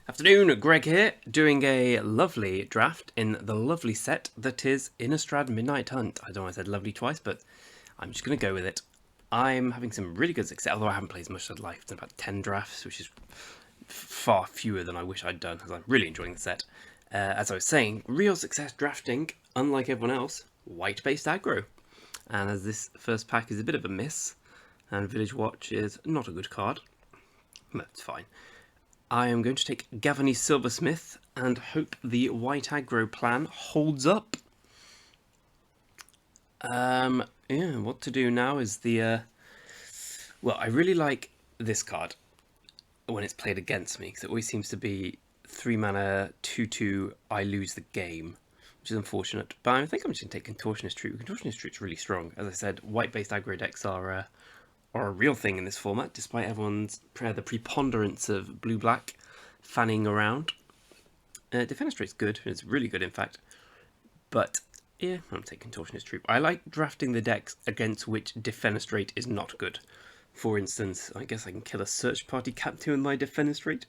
Afternoon, Greg here, doing a lovely draft in the lovely set that is Innistrad Midnight Hunt. I don't know why I said lovely twice, but I'm just going to go with it. I'm having some really good success, although I haven't played as much as I'd like. I've done about 10 drafts, which is far fewer than I wish I'd done, as I'm really enjoying the set. As I was saying, real success drafting, unlike everyone else, white-based aggro. And as this first pack is a bit of a miss, and Village Watch is not a good card, but it's fine. I am going to take Gavany Silversmith and hope the white aggro plan holds up. Yeah, what to do now is well, I really like this card when it's played against me, because it always seems to be 3 mana, 2/2, I lose the game, which is unfortunate. But I think I'm just going to take Contortionist Troop. Contortionist Troop's really strong. As I said, white-based aggro decks are a real thing in this format, despite everyone's the preponderance of blue-black fanning around. Defenestrate's good, it's really good in fact, but yeah, I'm taking Contortionist Troop. I like drafting the decks against which Defenestrate is not good. For instance, I guess I can kill a Search Party Captain with my Defenestrate.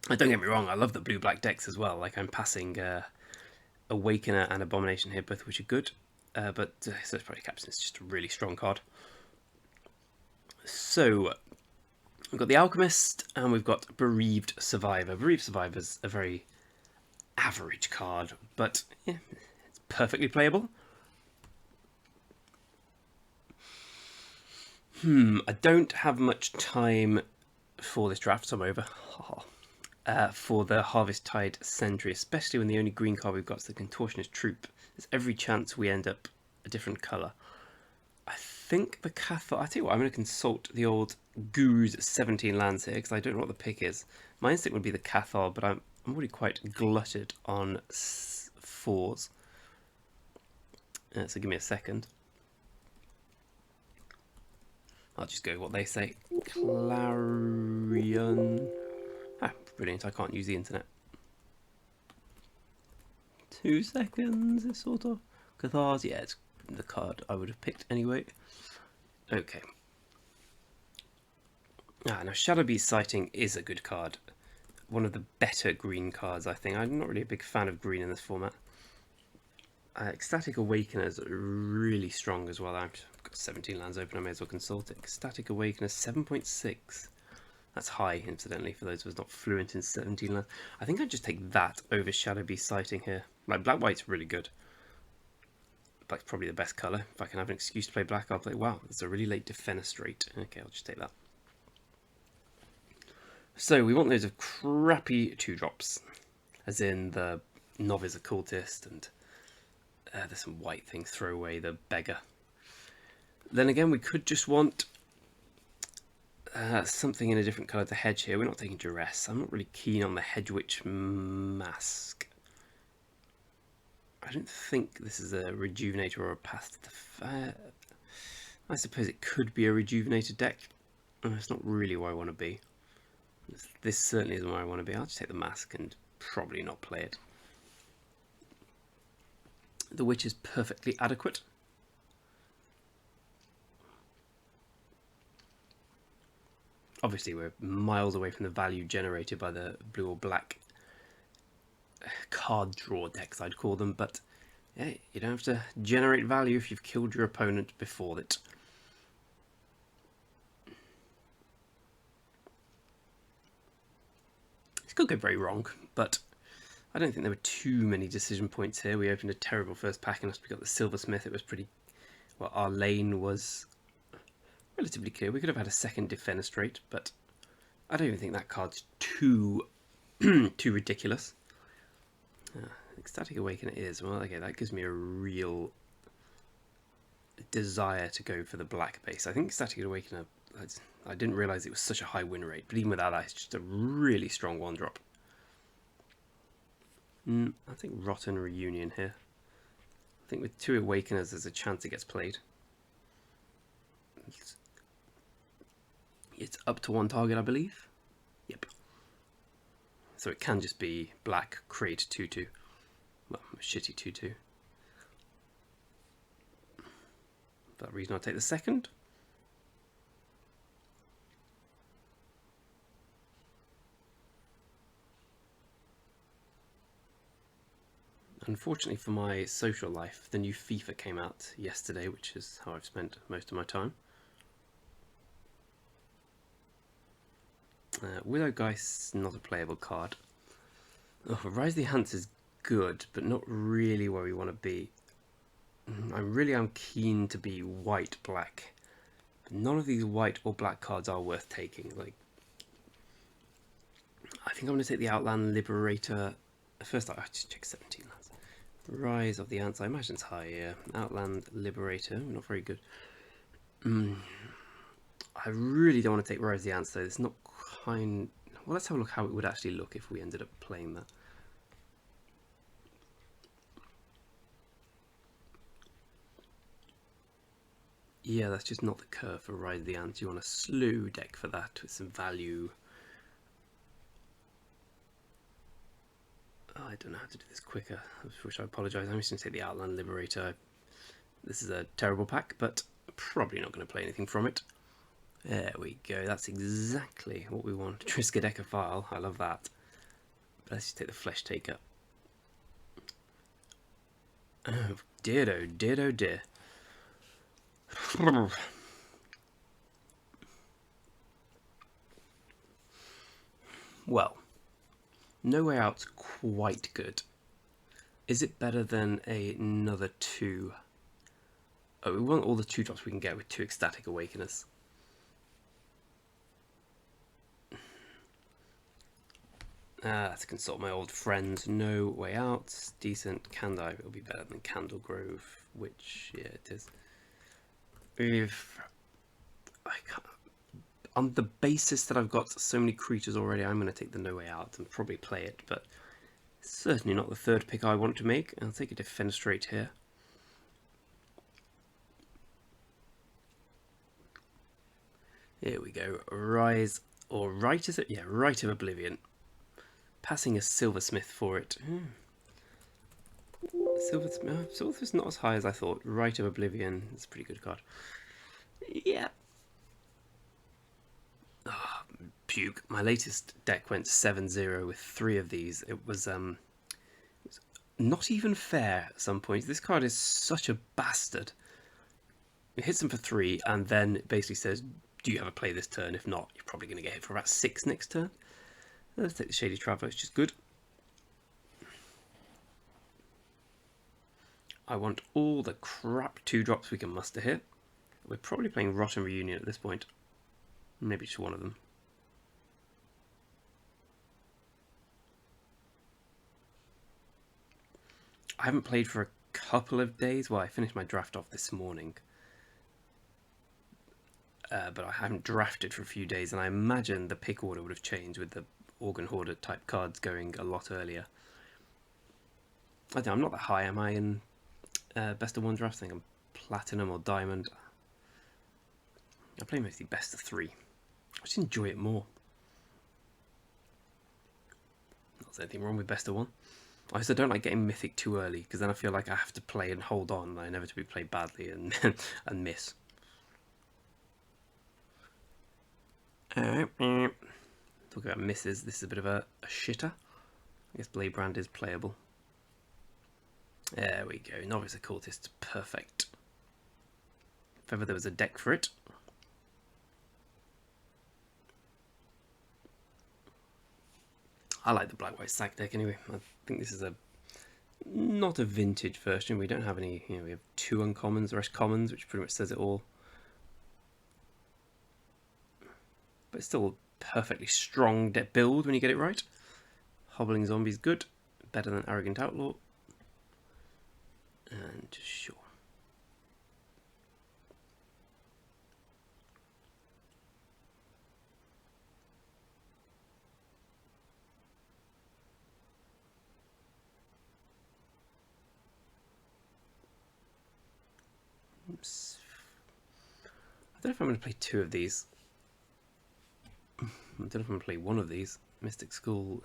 Don't get me wrong, I love the blue-black decks as well, like I'm passing Awakener and Abomination here, both which are good, but Search Party Captain is just a really strong card. So, we've got the Alchemist, and we've got Bereaved Survivor. Bereaved Survivor's a very average card, but yeah, it's perfectly playable. I don't have much time for this draft, so I'm over. For the Harvest-Tide Sentry, especially when the only green card we've got is the Contortionist Troop. There's every chance we end up a different colour. I think the Cathar... I tell you what, I'm going to consult the old Guru's 17 lands here, because I don't know what the pick is. My instinct would be the Cathar, but I'm already quite glutted on 4s. So give me a second. I'll just go what they say. Clarion. Ah, brilliant, I can't use the internet. 2 seconds, this sort of. Cathars, yeah, it's the card I would have picked anyway. Okay. Now Shadowbeast Sighting is a good card. One of the better green cards, I think. I'm not really a big fan of green in this format. Ecstatic Awakener is really strong as well. I've got 17 lands open, I may as well consult it. Ecstatic Awakener 7.6. That's high, incidentally, for those of us not fluent in 17 lands. I think I'd just take that over Shadowbeast Sighting here. Like, black-white's really good. Black's probably the best colour. If I can have an excuse to play black, I'll play... Wow, it's a really late Defenestrate. Okay, I'll just take that. So, we want loads of crappy 2-drops. As in the Novice Occultist and... there's some white things, throw away the Beggar. Then again, we could just want something in a different colour to hedge here. We're not taking Duress. I'm not really keen on the Hedgewitch Mask. I don't think this is a Rejuvenator or a Path to the Fair. I suppose it could be a Rejuvenator deck. It's not really where I want to be. This certainly isn't where I want to be. I'll just take the Mask and probably not play it. The Witch is perfectly adequate. Obviously, we're miles away from the value generated by the blue or black card draw decks, I'd call them, but yeah, you don't have to generate value if you've killed your opponent before it. This could go very wrong, but I don't think there were too many decision points here. We opened a terrible first pack, and as we got the Silversmith, it was pretty... Well, our lane was relatively clear. We could have had a second Defenestrate, but I don't even think that card's too too ridiculous. Ecstatic Awakener is, well, okay, that gives me a real desire to go for the black base. I think Ecstatic Awakener, I didn't realise it was such a high win rate, but even without that, it's just a really strong 1-drop. I think Rotten Reunion here. I think with 2 Awakeners, there's a chance it gets played. It's up to 1 target, I believe. Yep. So it can just be black, create 2/2. Well, a shitty 2/2. For that reason, I'll take the second. Unfortunately for my social life, the new FIFA came out yesterday, which is how I've spent most of my time. Widow Geist, not a playable card. Oh, Rise of the Ants is good, but not really where we want to be. I'm keen to be white-black. None of these white or black cards are worth taking. Like, I think I'm going to take the Outland Liberator. First, I have to check 17 lands. Rise of the Ants, I imagine it's high, yeah. Outland Liberator, not very good. I really don't want to take Rise of the Ants though. It's not kind. Well, let's have a look how it would actually look if we ended up playing that. Yeah, that's just not the curve for Rise of the Ants. You want a slew deck for that with some value. Oh, I don't know how to do this quicker, which I apologise. I'm just going to take the Outland Liberator. This is a terrible pack, but probably not going to play anything from it. There we go, that's exactly what we want. Triskaidekaphile, I love that. But let's just take the Flesh Taker. Oh dear, oh dear, oh dear. Well, No Way Out's quite good. Is it better than another 2? Oh, we want all the 2-drops we can get with 2 Ecstatic Awakeners. Let's consult my old friends. No Way Out, decent. Candive, it'll be better than Candle Grove, which, yeah, it is. If I can't, on the basis that I've got so many creatures already, I'm going to take the No Way Out and probably play it, but certainly not the third pick I want to make. I'll take a Defenestrate here. Here we go. Rise, or Rite, is it? Yeah, Rite of Oblivion. Passing a Silversmith for it. Silversmith's not as high as I thought. Rite of Oblivion is a pretty good card. Yeah. Oh, puke. My latest deck went 7-0 with 3 of these. It was not even fair at some points. This card is such a bastard. It hits them for 3 and then it basically says, do you ever play this turn? If not, you're probably going to get hit for about 6 next turn. Let's take the Shady Traveller, it's just good. I want all the crap 2-drops we can muster here. We're probably playing Rotten Reunion at this point. Maybe just one of them. I haven't played for a couple of days. Well, I finished my draft off this morning. But I haven't drafted for a few days, and I imagine the pick order would have changed with the Organ Hoarder type cards going a lot earlier. I think I'm not that high, am I, in best of 1 draft? I think I'm Platinum or Diamond. I play mostly best of 3. I just enjoy it more. Not there's anything wrong with best of 1. I also don't like getting Mythic too early, because then I feel like I have to play and hold on, and I inevitably play badly and, and miss. Talk about misses, this is a bit of a shitter. I guess Blade Brand is playable. There we go, Novice Occultist, perfect. If ever there was a deck for it. I like the Black-White Sack deck anyway. I think this is not a vintage version. We don't have any, we have 2 uncommons, the rest commons, which pretty much says it all. But it's still a perfectly strong build when you get it right. Hobbling Zombie's good, better than Arrogant Outlaw. And sure. Oops. I don't know if I'm going to play 2 of these. I don't know if I'm going to play 1 of these. Mystic School.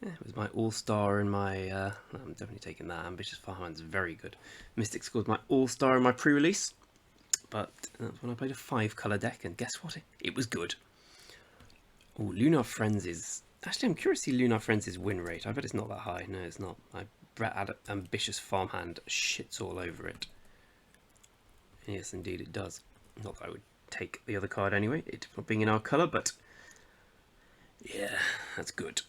Yeah, it was my all-star in my... I'm definitely taking that. Ambitious Farmhand's very good. Mystic School was my all-star in my pre-release. But that's when I played a 5-colour deck, and guess what? It was good. Oh, Lunar Frenzy's... Actually, I'm curious to see Lunar Frenzy's win rate. I bet it's not that high. No, it's not. I ambitious farmhand shits all over it. Yes, indeed it does. Not that I would take the other card anyway, it not being in our colour, but yeah, that's good.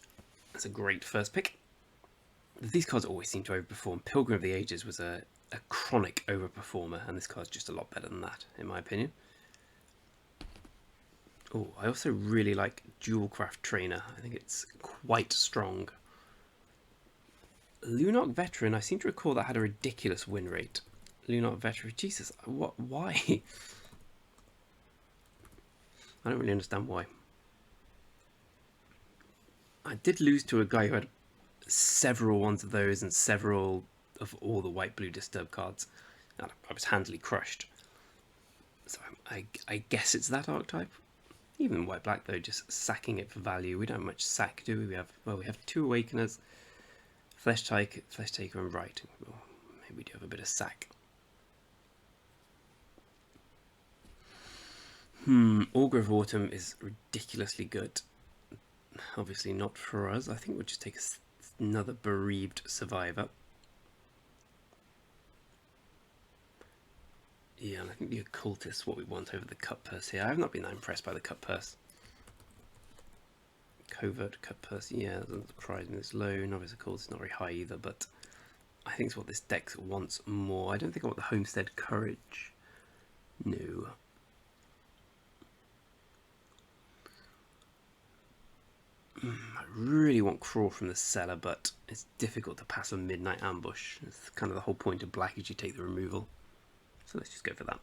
That's a great first pick. These cards always seem to overperform. Pilgrim of the Ages was a chronic overperformer, and this card's just a lot better than that, in my opinion. Oh, I also really like Jewelcraft Trainer. I think it's quite strong. Lunarch Veteran, I seem to recall that had a ridiculous win rate. Lunarch Veteran, Jesus, what? Why? I don't really understand why. I did lose to a guy who had several ones of those and several of all the white-blue disturb cards. And I was handily crushed. So I guess it's that archetype. Even white-black though, just sacking it for value. We don't have much sack, do we? We have 2 Awakeners, Flesh Taker and Right. Well, maybe we do have a bit of sack. Augur of Autumn is ridiculously good. Obviously not for us. I think we'll just take another Bereaved Survivor. Yeah, and I think the Occultist is what we want over the Cut Purse here. I have not been that impressed by the Cut Purse. Covert Cut Purse, yeah, that doesn't surprise me. It's low. Novice Occultist is not very high either, but I think it's what this deck wants more. I don't think I want the Homestead Courage. No. I really want Crawl from the Cellar, but it's difficult to pass a Midnight Ambush. It's kind of the whole point of black is you take the removal. So let's just go for that.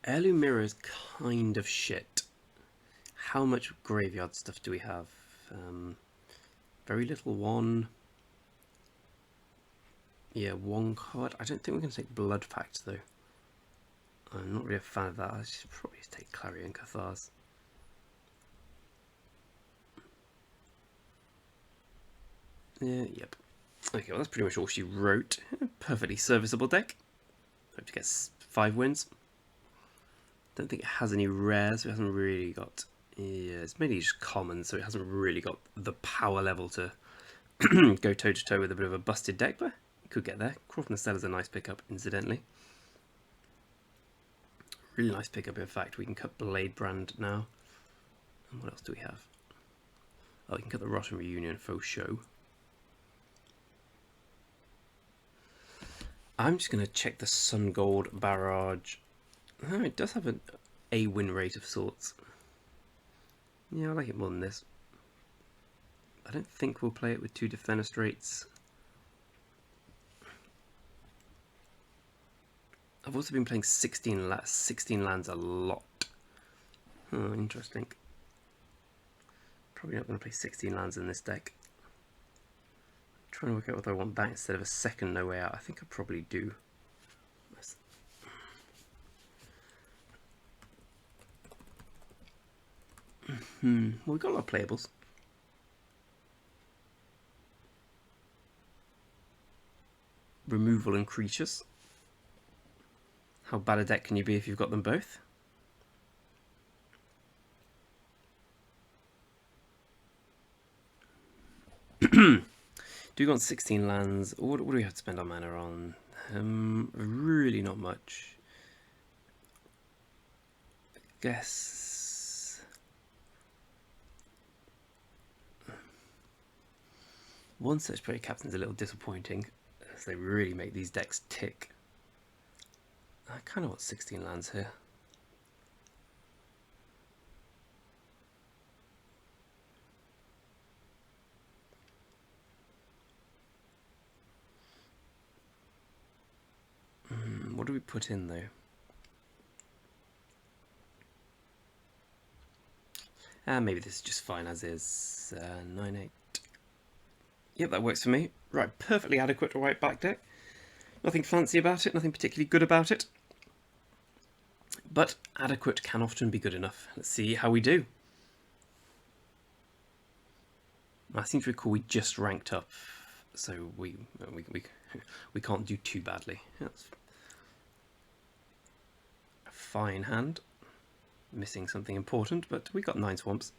Heirloom Mirror is kind of shit. How much graveyard stuff do we have? Very little. One. Yeah, 1 card. I don't think we're going to take Blood Pact though. I'm not really a fan of that. I should probably take Clarion Cathars. Yeah, yep. Okay, well that's pretty much all she wrote. Perfectly serviceable deck. Hope to get 5 wins. Don't think it has any rares, so it hasn't really got... Yeah, it's mainly just common, so it hasn't really got the power level to go toe-to-toe with a bit of a busted deck, but it could get there. Crawl from the Cellar's a nice pickup, incidentally. Really nice pickup, in fact. We can cut Blade Brand now. And what else do we have? Oh, we can cut the Rotten Reunion Faux Show. I'm just going to check the Sun Gold Barrage. Oh, it does have a win rate of sorts. Yeah, I like it more than this. I don't think we'll play it with 2 Defenestrates. I've also been playing 16 lands a lot. Oh, interesting. Probably not going to play 16 lands in this deck. Trying to work out whether I want that instead of a second No Way Out. I think I probably do. Well, we've got a lot of playables. Removal and creatures. How bad a deck can you be if you've got them both? Do we want 16 lands? What do we have to spend our mana on? Really not much. I guess... One Search Prairie Captain's a little disappointing, as they really make these decks tick. I kind of want 16 lands here. What do we put in though? Maybe this is just fine as is. 9-8. Yep, that works for me. Right, perfectly adequate to white back deck. Nothing fancy about it, nothing particularly good about it. But adequate can often be good enough. Let's see how we do. I seem to recall we just ranked up, so we can't do too badly. That's a fine hand. Missing something important, but we got 9 swamps.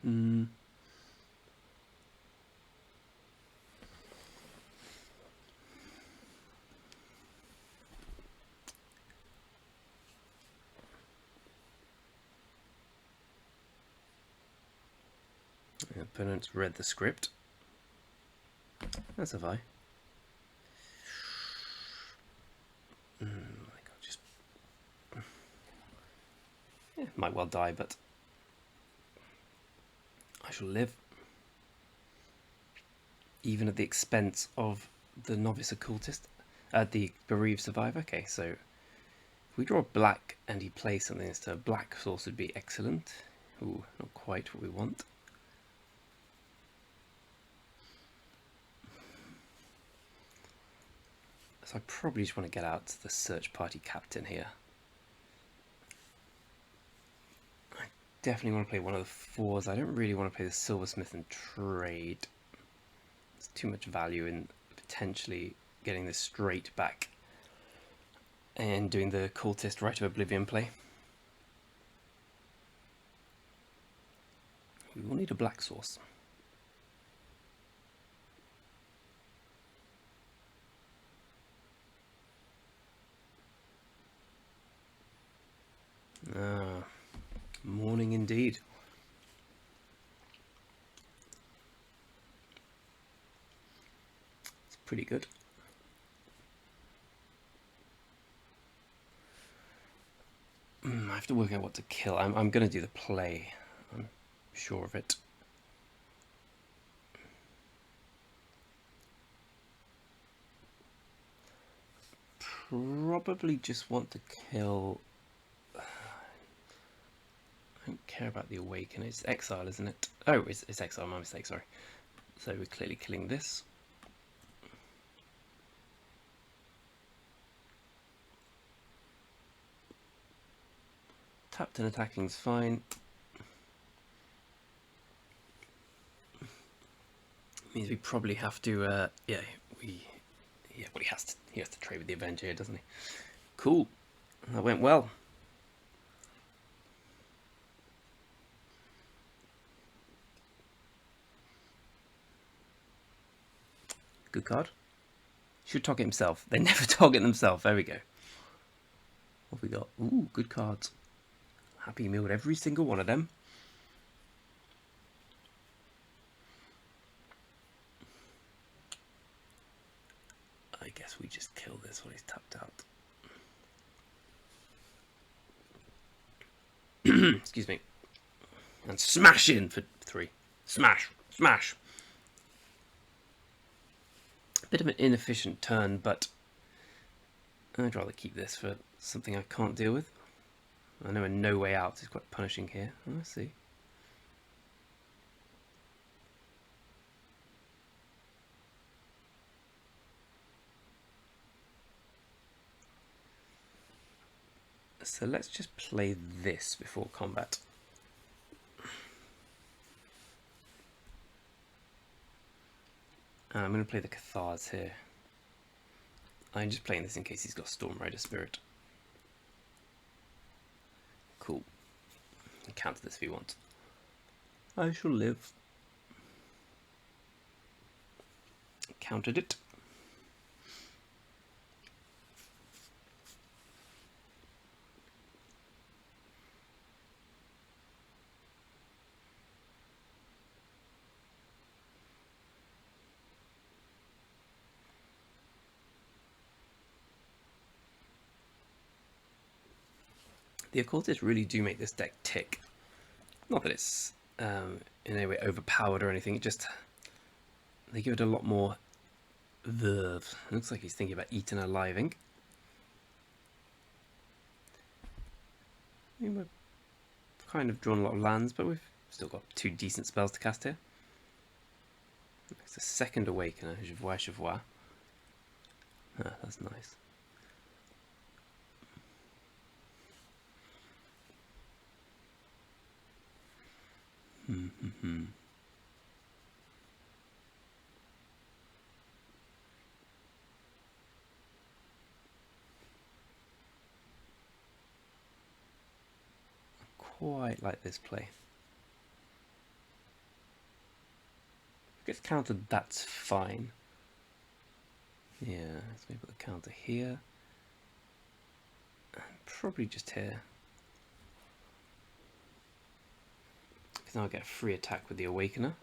Mm. The opponent's read the script. As have I. My God, just might well die, but I shall live, even at the expense of the novice occultist, the bereaved survivor. Okay, so if we draw black and he plays something instead of black source would be excellent. Ooh, not quite what we want. So I probably just want to get out the search party captain here. I definitely want to play one of the fours. I don't really want to play the silversmith and trade. There's too much value in potentially getting this straight back and doing the cultist Rite of Oblivion play. We will need a black source. Ah, morning indeed. It's pretty good. I have to work out what to kill. I'm going to do the play. I'm sure of it. Probably just want to kill... I don't care about the Awaken. It's exile, isn't it? Oh, it's exile. My mistake, sorry. So we're clearly killing this. Tapped and attacking is fine. Means we probably have to, well, he has to trade with the Avenger here, doesn't he? Cool. That went well. Good card. Should target himself. They never target themselves. There we go. What have we got? Ooh, good cards. Happy meal with every single one of them. I guess we just kill this when he's tapped out. Excuse me. And smash in for 3. Smash! Smash! Bit of an inefficient turn, but I'd rather keep this for something I can't deal with. I know a no way out is quite punishing here. I see. So let's just play this before combat. I'm going to play the Cathars here. I'm just playing this in case he's got Storm Rider Spirit. Cool. Counter this if you want. I shall live. Countered it. The occultists really do make this deck tick. Not that it's in any way overpowered or anything, it just... they give it a lot more verve. It looks like he's thinking about eating a live ink. I mean, we've kind of drawn a lot of lands, but we've still got 2 decent spells to cast here. It's a second Awakener, Jevois Jevois. Ah, that's nice. Quite like this play. gets countered, that's fine. Yeah, let's maybe put the counter here. And probably just here. Because now I get a free attack with the Awakener.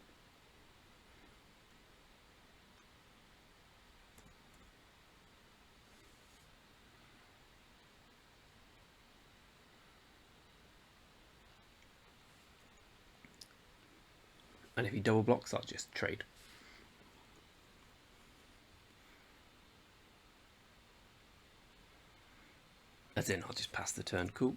And if he double blocks, I'll just trade. As in, I'll just pass the turn. Cool.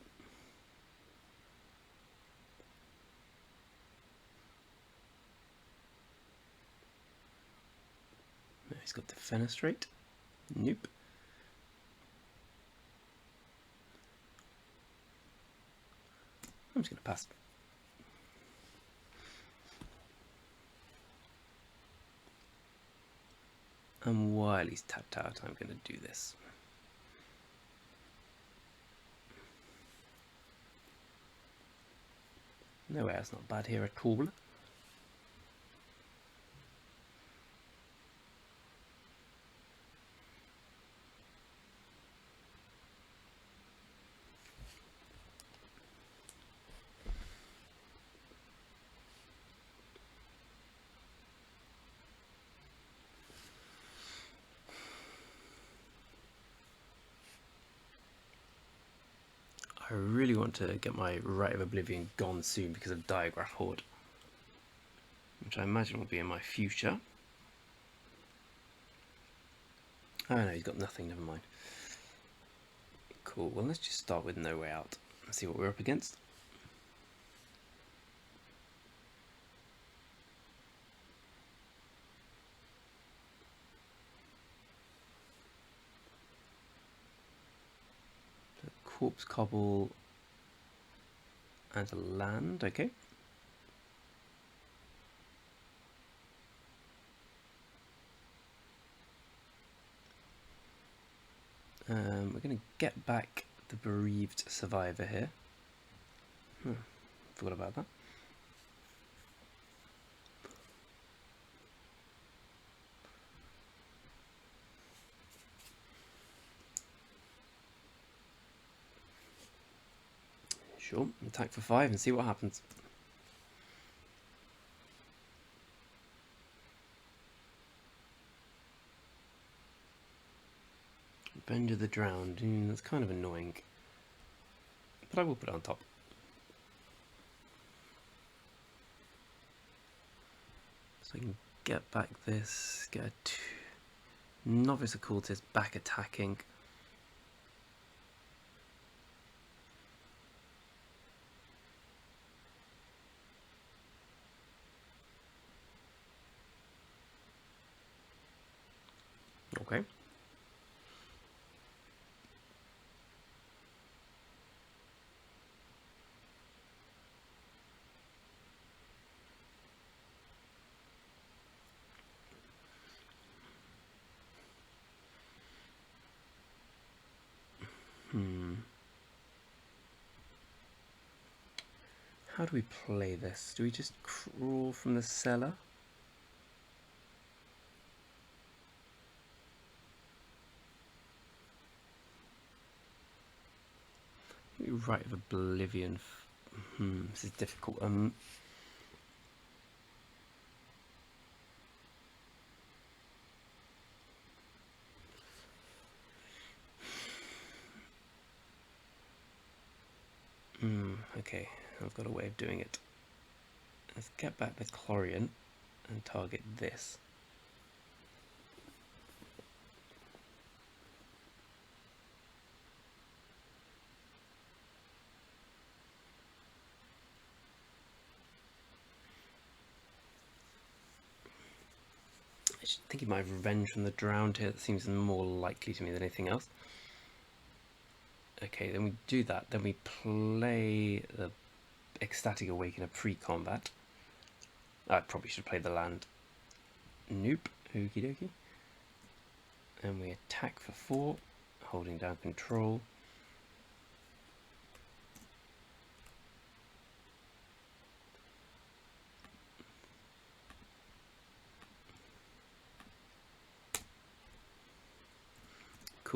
Now he's got Defenestrate. Nope. I'm just going to pass. And while he's tapped out, I'm going to do this. No way, that's not bad here at all. I really want to get my Rite of Oblivion gone soon because of Diagraph Horde, which I imagine will be in my future. Oh no, he's got nothing, never mind. Cool, well let's just start with No Way Out and see what we're up against. Corpse Cobble and a land, okay. We're going to get back the Bereaved Survivor here. Forgot about that. Sure, attack for 5 and see what happens. Bend of the Drowned, that's kind of annoying. But I will put it on top. So I can get back this, get a Novice Occultist back attacking. Okay. How do we play this? Do we just crawl from the cellar? Rite of Oblivion. This is difficult. Okay, I've got a way of doing it. Let's get back the Chlorian and target this. I should think of my Revenge from the Drowned here. That seems more likely to me than anything else. Okay, then we do that. Then we play the Ecstatic Awakener pre-combat. I probably should play the land. Nope. Okie dokie. And we attack for 4, holding down control.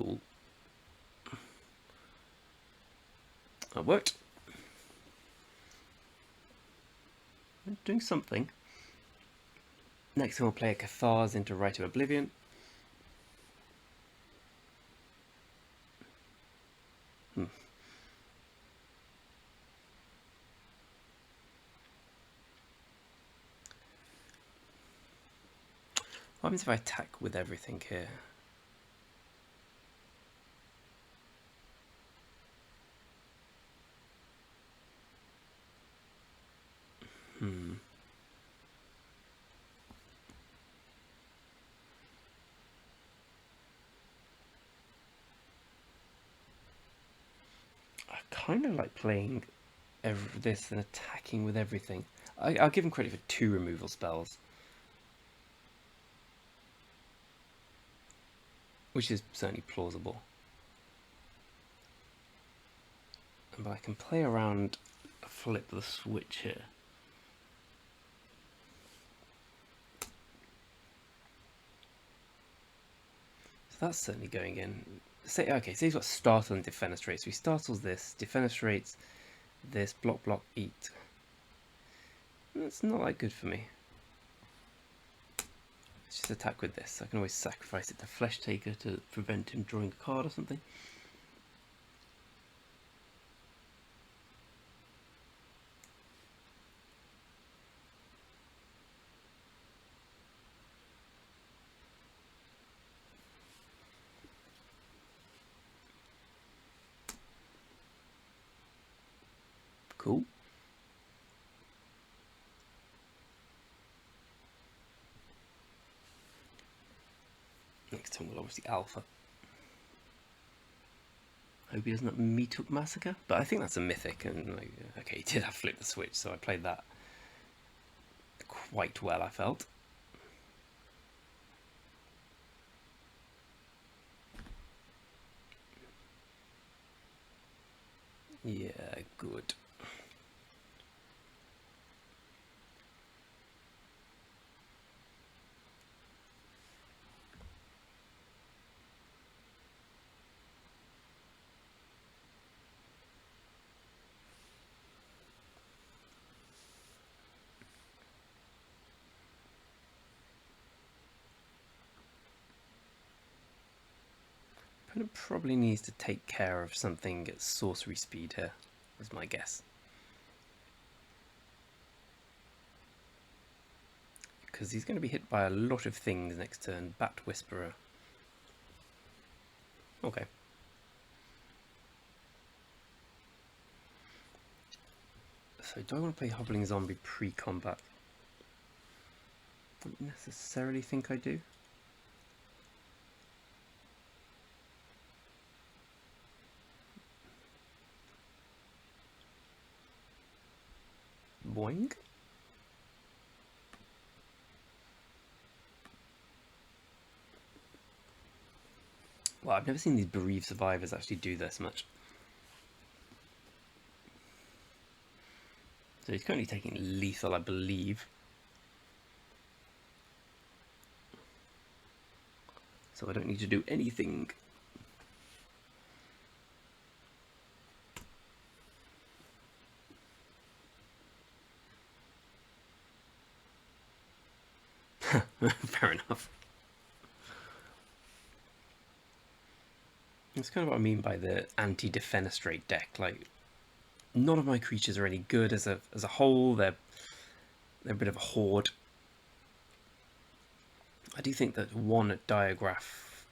Cool. That worked. Doing something. Next time we'll play a Cathars into Rite of Oblivion. What happens if I attack with everything here? I kind of like playing this and attacking with everything. I'll give him credit for 2 removal spells, which is certainly plausible. But I can play around, flip the switch here. So that's certainly going in. Okay, so he's got startle and defenestrate. So he startles this, defenestrates this, block, eat. That's not that good for me. Let's just attack with this. I can always sacrifice it to Flesh Taker to prevent him drawing a card or something. Cool. Next turn we'll obviously alpha. Hope he doesn't have Meathook Massacre, but I think that's a mythic, and like, okay, he did have flip the switch, so I played that quite well, I felt. Yeah, good. Opponent probably needs to take care of something at sorcery speed here, is my guess. Because he's going to be hit by a lot of things next turn. Bat Whisperer. Okay. So do I want to play Hobbling Zombie pre-combat? I don't necessarily think I do. Boing. Well, I've never seen these bereaved survivors actually do this much. So he's currently taking lethal, I believe. So I don't need to do anything. Fair enough. That's kind of what I mean by the anti-defenestrate deck. Like, none of my creatures are any good as a whole. They're a bit of a horde. I do think that one Diagraph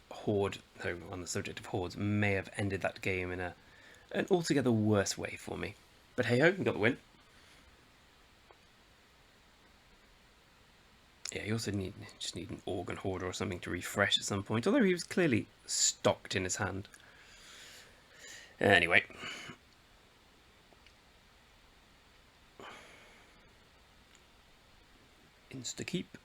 horde, though, on the subject of hordes, may have ended that game in an altogether worse way for me. But hey ho, we got the win. Yeah, he also just need an Organ Hoarder or something to refresh at some point, although he was clearly stocked in his hand. Anyway. Insta-keep.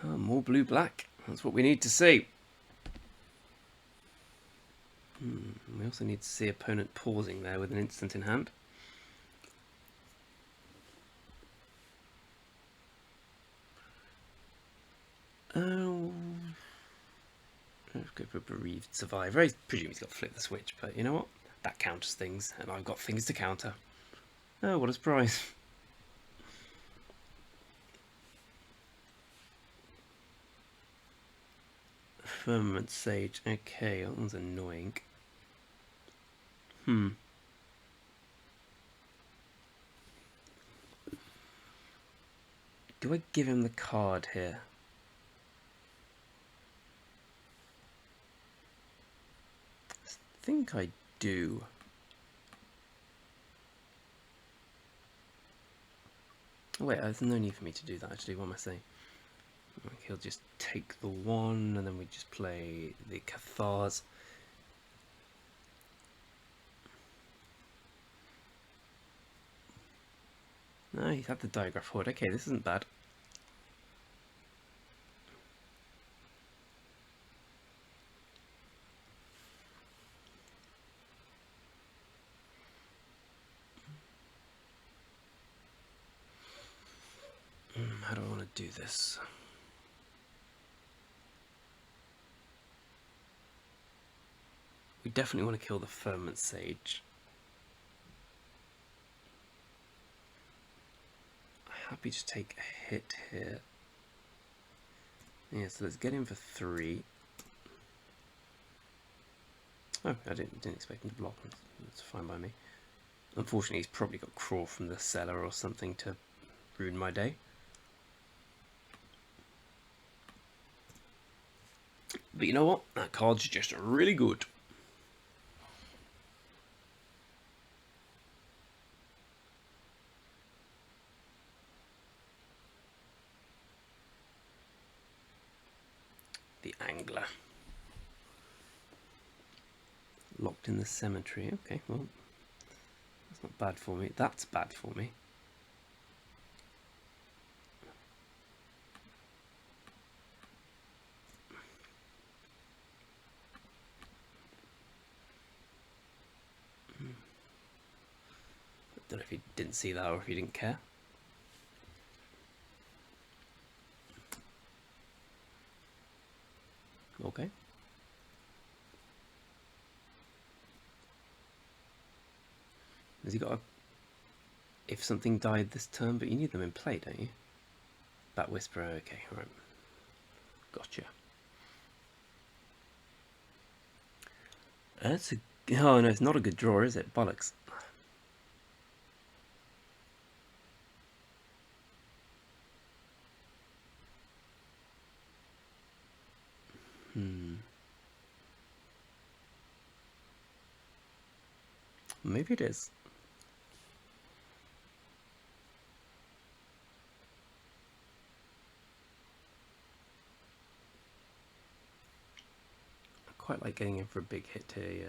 Oh, more blue-black. That's what we need to see. We also need to see opponent pausing there with an instant in hand. Go for a bereaved survivor. I presume he's got to flip the switch, but you know what? That counters things, and I've got things to counter. Oh, what a surprise. Firmament Sage. Okay, that one's annoying. Do I give him the card here? I think I do. Oh, wait, there's no need for me to do that actually. What am I saying? He'll just take the one, and then we just play the Cathars. No, he's had the diagraph forward. Okay, this isn't bad. How do I want to do this? We definitely want to kill the Firmament Sage. Happy to take a hit here. Yeah, so let's get him for 3. Oh, I didn't expect him to block. That's fine by me. Unfortunately, he's probably got Crawl from the cellar or something to ruin my day. But you know what? That card's just really good. The Angler. Locked in the cemetery. Okay, well, that's not bad for me. That's bad for me. Don't know if you didn't see that or if you didn't care. Okay. Has he got a... If something died this turn, but you need them in play, don't you? Bat Whisperer, okay, right. Gotcha. That's a... Oh no, it's not a good draw, is it? Bollocks. Maybe it is. I quite like getting in for a big hit here, yeah.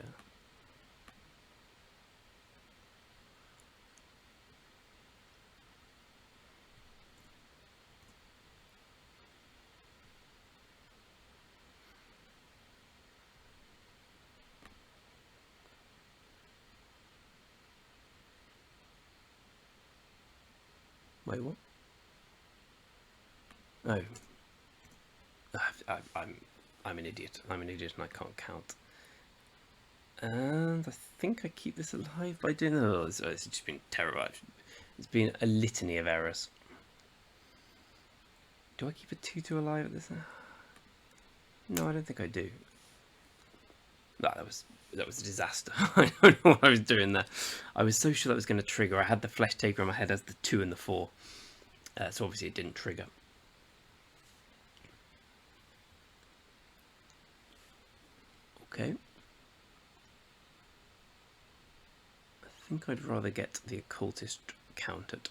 Wait, what? Oh. I'm an idiot. I'm an idiot and I can't count. And I think I keep this alive by doing... Oh, it's just been terrible. It's been a litany of errors. Do I keep a 2-2 alive at this? No, I don't think I do. Ah, that was a disaster. I don't know what I was doing there. I was so sure that was going to trigger. I had the Flesh Taker in my head as the 2 and the 4. So obviously it didn't trigger. Okay. I think I'd rather get the Occultist countered.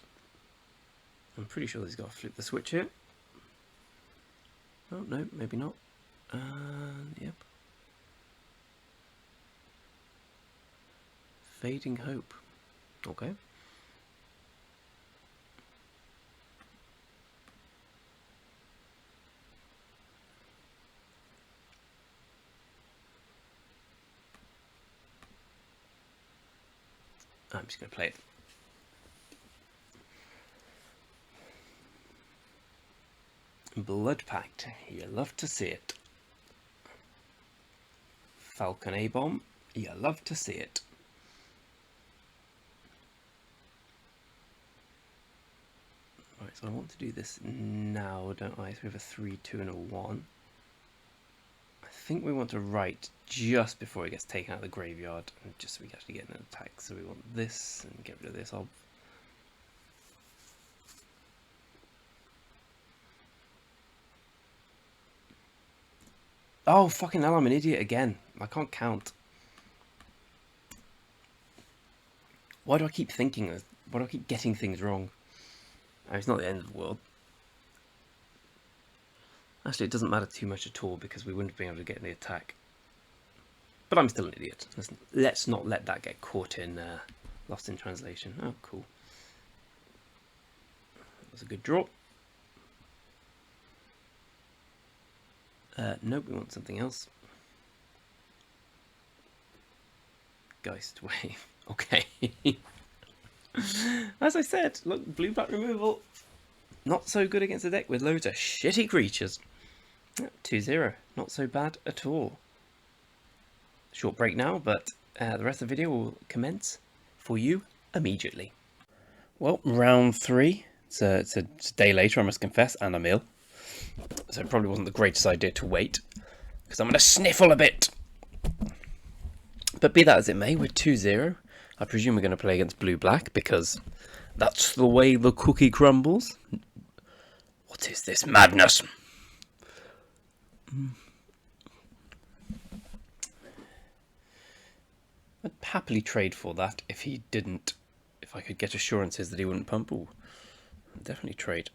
I'm pretty sure he's got to flip the switch here. Oh, no, maybe not. Yep. Fading Hope. Okay. I'm just going to play it. Blood Pact. You love to see it. Falcon A-bomb. You love to see it. Right, so I want to do this now, don't I? So we have a 3, 2, and a 1. I think we want to write just before it gets taken out of the graveyard, and just so we can actually get an attack. So we want this and get rid of this. Oh, fucking hell, I'm an idiot again. I can't count. Why do I keep thinking this? Why do I keep getting things wrong? Oh, it's not the end of the world. Actually, it doesn't matter too much at all because we wouldn't be able to get the attack. But I'm still an idiot. Let's not let that get caught in lost in translation. Oh, cool. That was a good draw. Nope, we want something else. Geist Wave. Okay. As I said, look, blue-black removal. Not so good against a deck with loads of shitty creatures. 2-0. Not so bad at all. Short break now, but the rest of the video will commence for you immediately. Well, round 3. It's a day later, I must confess, and I'm ill. So it probably wasn't the greatest idea to wait, because I'm going to sniffle a bit. But be that as it may, we're 2-0. I presume we're going to play against blue-black, because that's the way the cookie crumbles. What is this madness? I'd happily trade for that if he didn't, if I could get assurances that he wouldn't pump. Ooh, I'd definitely trade.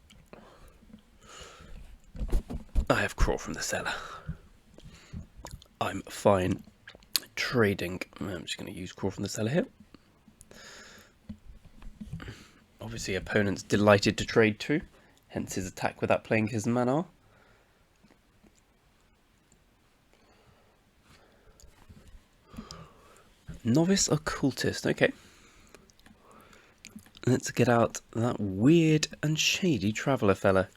I have Crawl from the Cellar. I'm fine trading. I'm just going to use Crawl from the Cellar here. Obviously, opponent's delighted to trade too, hence his attack without playing his mana. Novice Occultist, okay. Let's get out that weird and shady Traveller fella.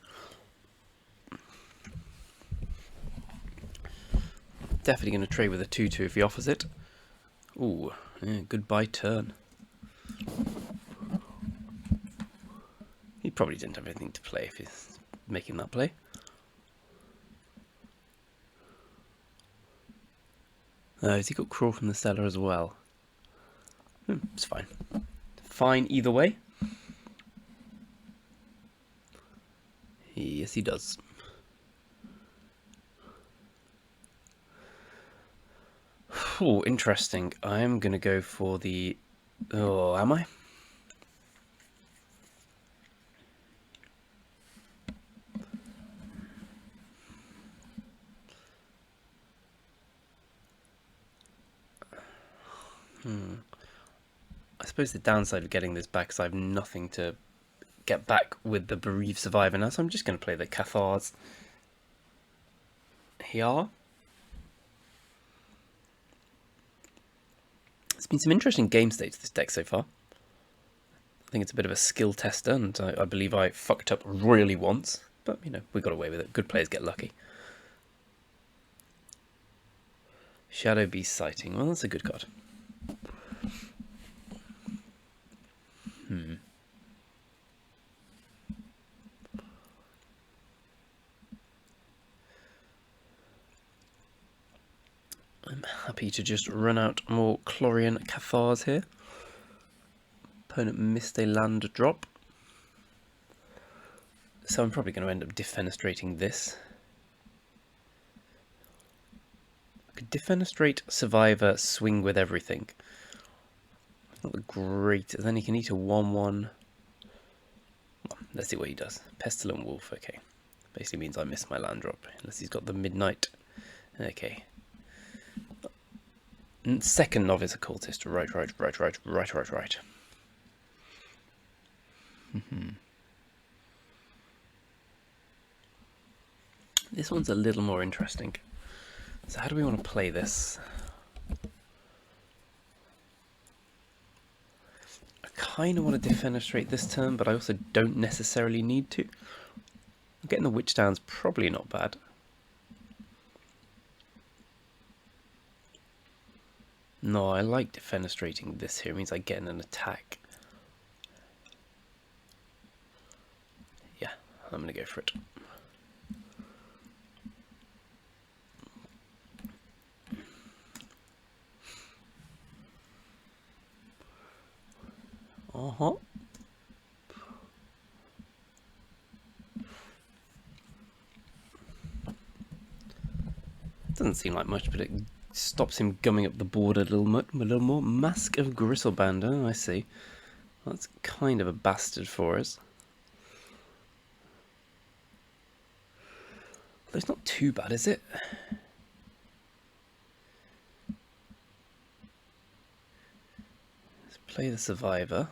Definitely going to trade with a 2-2 if he offers it. Ooh, yeah, goodbye turn. He probably didn't have anything to play if he's making that play. Has he got Crawl from the Cellar as well? It's fine. Fine either way. Yes, he does. Oh, interesting. I'm going to go for the... Oh, am I? I suppose the downside of getting this back is I have nothing to get back with the Bereaved Survivor now, so I'm just going to play the Cathars here. There's been some interesting game states this deck so far. I think it's a bit of a skill tester, and I believe I fucked up royally once, but you know, we got away with it. Good players get lucky. Shadow Beast Sighting. Well, that's a good card. I'm happy to just run out more Chlorian Cathars here. Opponent missed a land drop. So I'm probably going to end up defenestrating this. I could defenestrate Survivor, swing with everything. Not the great. Then he can eat a 1-1. Well, let's see what he does. Pestilent Wolf, okay. Basically means I miss my land drop. Unless he's got the Midnight. Okay. Second Novice Occultist. Right. This one's a little more interesting. So how do we want to play this? I kind of want to defenestrate this turn, but I also don't necessarily need to. Getting the Witch Down's probably not bad. No, I like defenestrating this here. It means I get in an attack. Yeah, I'm going to go for it. Uh-huh. Doesn't seem like much, but it stops him gumming up the board a little more. Mask of Gristleband, oh, I see. Well, that's kind of a bastard for us. But it's not too bad, is it? Let's play the Survivor.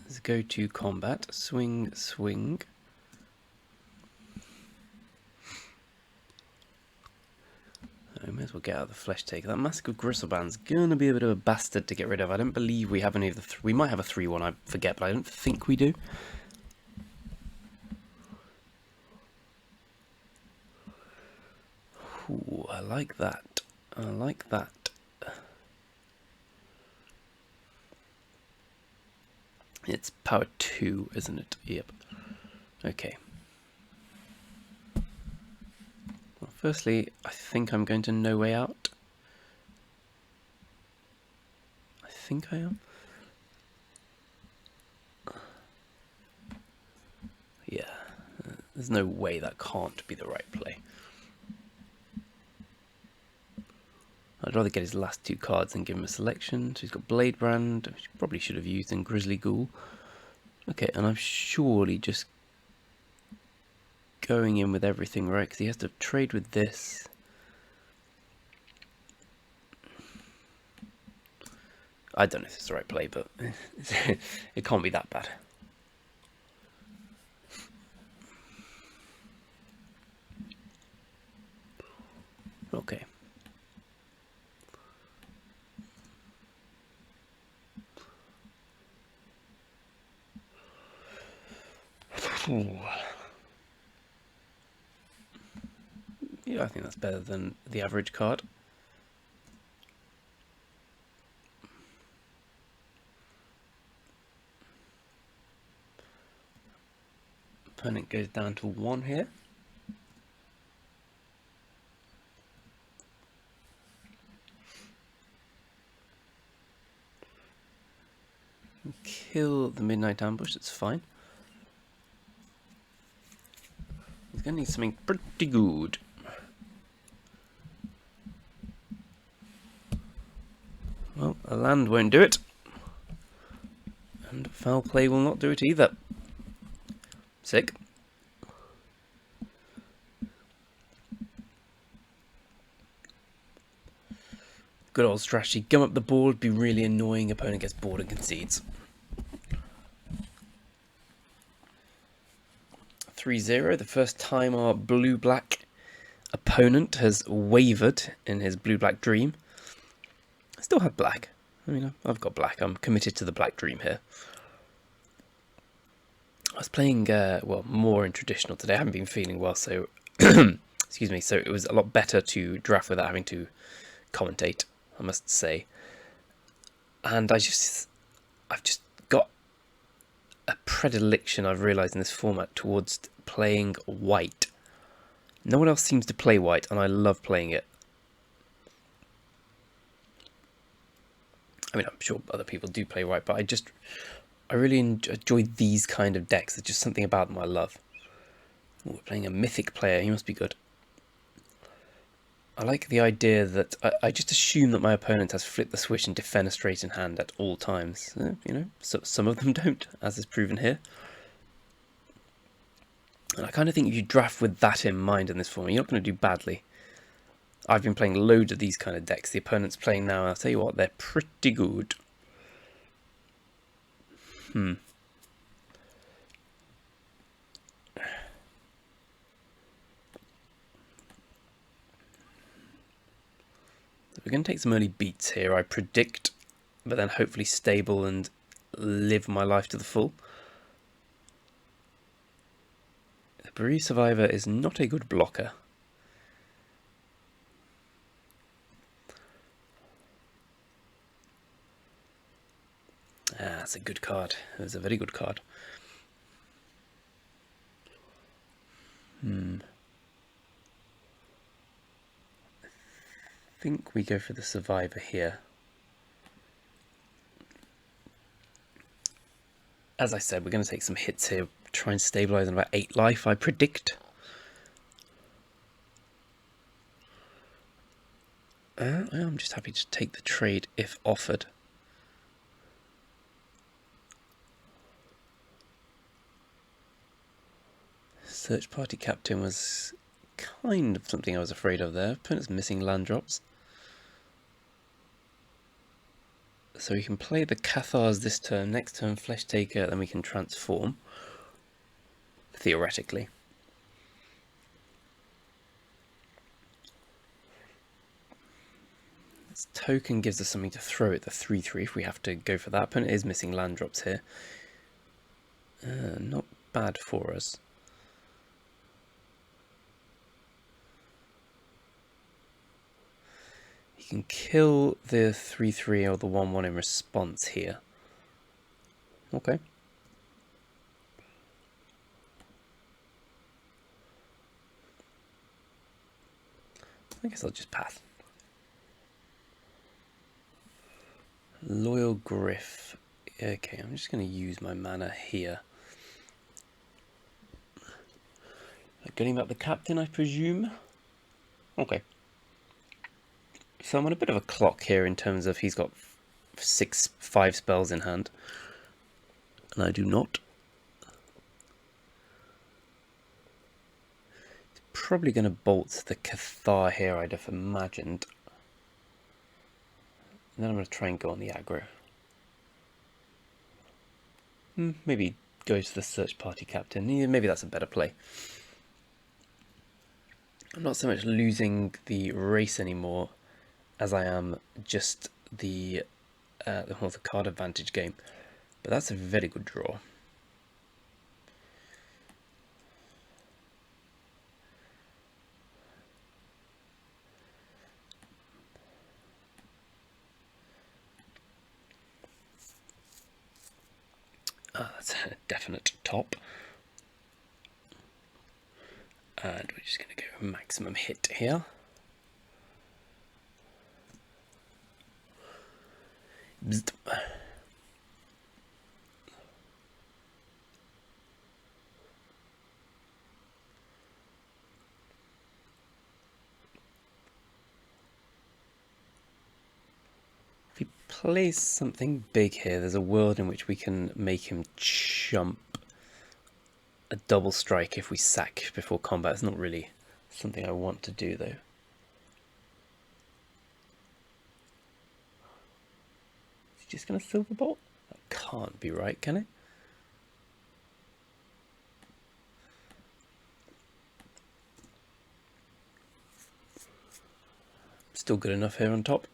Let's go to combat. Swing, swing. I may as well get out of the Flesh Taker. That Mask of Gristleband's gonna be a bit of a bastard to get rid of. I don't believe we have any of the we might have a 3-1, I forget, but I don't think we do. Ooh, I like that. I like that. It's power 2, isn't it? Yep. Okay. Well, firstly, I think I'm going to No Way Out. I think I am. Yeah. There's no way that can't be the right play. I'd rather get his last 2 cards and give him a selection. So he's got Blade Brand, which he probably should have used, and Grizzly Ghoul. Okay, and I'm surely just going in with everything, right? Because he has to trade with this. I don't know if it's the right play, but it can't be that bad. Okay. Ooh. Yeah, I think that's better than the average card. Opponent goes down to 1 here. Kill the Midnight Ambush, that's fine. He's going to need something pretty good. Well, a land won't do it. And foul play will not do it either. Sick. Good old strategy. Gum up the board, be really annoying. Opponent gets bored and concedes. 3-0. The first time our blue-black opponent has wavered in his blue-black dream. I still have black. I mean, I've got black. I'm committed to the black dream here. I was playing, well, more in traditional today. I haven't been feeling well, so... excuse me. So it was a lot better to draft without having to commentate, I must say. And I've just got a predilection, I've realised, in this format towards playing white. No one else seems to play white, and I love playing it. I mean, I'm sure other people do play white, but I really enjoy these kind of decks. There's just something about them I love. Ooh, we're playing a mythic player. He must be good. I like the idea that I just assume that my opponent has flipped the switch and defenestrate in hand at all times. You know, so some of them don't, as is proven here. And I kind of think if you draft with that in mind in this format, you're not going to do badly. I've been playing loads of these kind of decks. The opponent's playing now, and I'll tell you what, they're pretty good. So we're going to take some early beats here, I predict, but then hopefully stable and live my life to the full. The Bereaved Survivor is not a good blocker. That's a good card. That's a very good card. I think we go for the survivor here. As I said, we're going to take some hits here. Try and stabilise on about 8 life, I predict. I'm just happy to take the trade if offered. Search party captain was kind of something I was afraid of there. Opponent's missing land drops. So we can play the Cathars this turn, next turn Flesh Taker, then we can transform. Theoretically. This token gives us something to throw at the 3-3 if we have to go for that. Opponent is missing land drops here. Not bad for us. You can kill the 3-3 or the 1-1 in response here. Okay. I guess I'll just pass. Loyal Griff. Okay, I'm just going to use my mana here. Getting back the captain, I presume? Okay. So I'm on a bit of a clock here in terms of he's got 5 spells in hand. And I do not. He's probably going to bolt the Cathar here, I'd have imagined. And then I'm going to try and go on the aggro. Maybe go to the search party captain. Yeah, maybe that's a better play. I'm not so much losing the race anymore as I am just the card advantage game. But that's a very good draw. That's a definite top. And we're just going to go maximum hit here. Bzzt. If he plays something big here, there's a world in which we can make him jump a double strike if we sack before combat. It's not really something I want to do, though. Is he just going to silver bolt? That can't be right, can it? Still good enough here on top.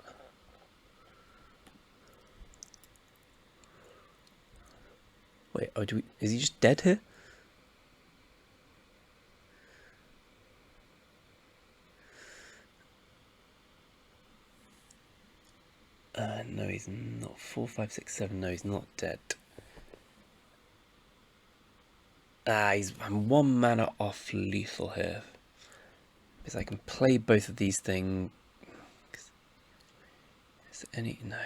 Wait, is he just dead here? No, he's not. 4, 5, 6, 7. No, he's not dead. I'm 1 mana off lethal here. Because I can play both of these things. Is there any? No.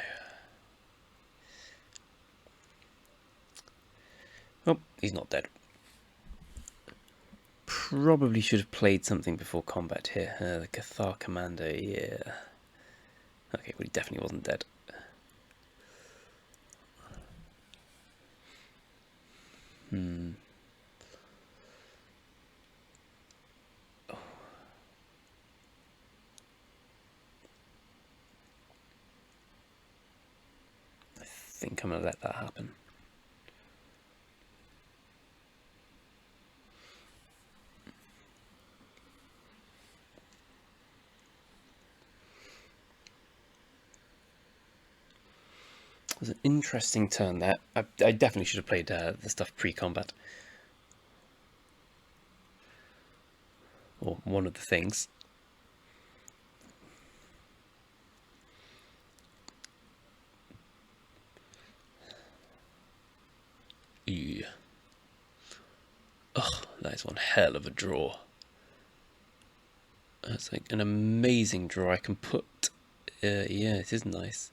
Oh, he's not dead. Probably should have played something before combat here. The Cathar Commando, yeah. Okay, well, he definitely wasn't dead. Oh. I think I'm going to let that happen. It was an interesting turn there. I definitely should have played the stuff pre-combat. Or one of the things. Ew. Oh, that is one hell of a draw. That's like an amazing draw. I can put... yeah, it is nice.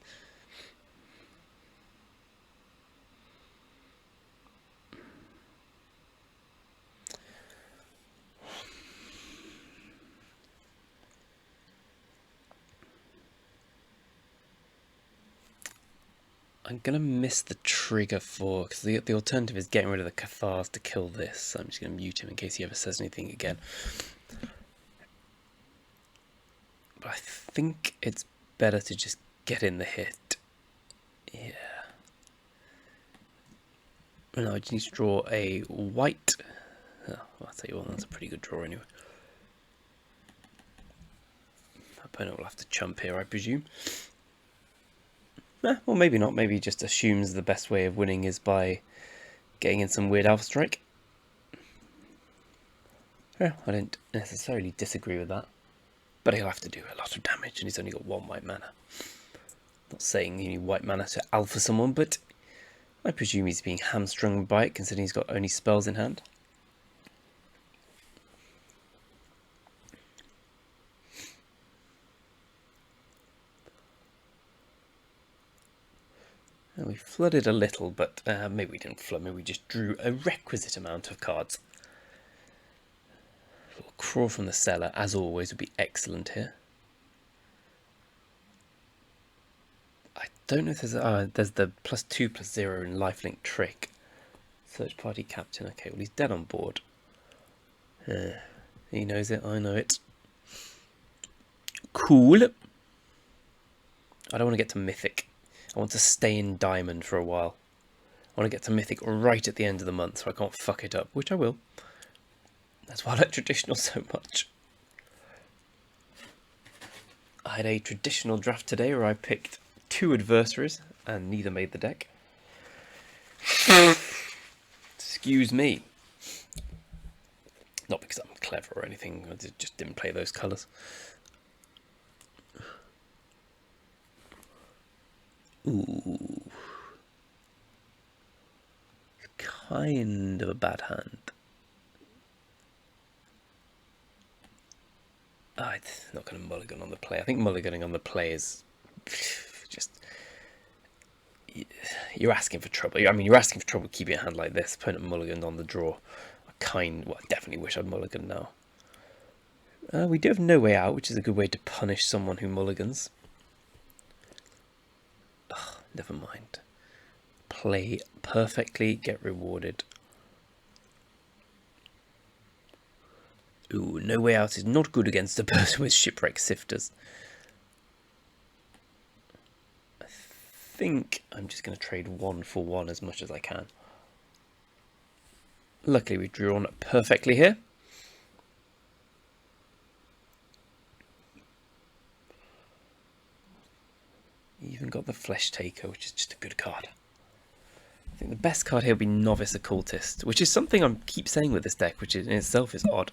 I'm going to miss the trigger for... because the alternative is getting rid of the Cathars to kill this. So I'm just going to mute him in case he ever says anything again. But I think it's better to just get in the hit. Yeah. No, I just need to draw a white. Oh, I'll tell you what, that's a pretty good draw anyway. My opponent will have to chump here, I presume. Or maybe not. Maybe he just assumes the best way of winning is by getting in some weird alpha strike. Yeah, I don't necessarily disagree with that. But he'll have to do a lot of damage, and he's only got 1 white mana. Not saying you need white mana to alpha someone, but I presume he's being hamstrung by it, considering he's got only spells in hand. And we flooded a little, but maybe we didn't flood, maybe we just drew a requisite amount of cards. A little crawl from the cellar, as always, would be excellent here. I don't know if there's the +2/+0 in lifelink trick. Search party captain. Okay, well he's dead on board. He knows it, I know it. Cool. I don't want to get to mythic. I want to stay in diamond for a while. I want to get to mythic right at the end of the month so I can't fuck it up, which I will. That's why I like traditional so much. I had a traditional draft today where I picked 2 adversaries and neither made the deck. Excuse me. Not because I'm clever or anything, I just didn't play those colours. Ooh. It's kind of a bad hand. It's not going to mulligan on the play. I think mulliganing on the play is just... You're asking for trouble. I mean, you're asking for trouble keeping a hand like this. Opponent mulliganed on the draw. I definitely wish I'd mulligan now. We do have No Way Out, which is a good way to punish someone who mulligans. Ugh, never mind. Play perfectly, get rewarded. Ooh, No Way Out is not good against a person with Shipwreck Sifters. I think I'm just going to trade 1 for 1 as much as I can. Luckily we've drawn perfectly here. Even got the Flesh Taker, which is just a good card. I think the best card here would be Novice Occultist, which is something I keep saying with this deck, which in itself is odd.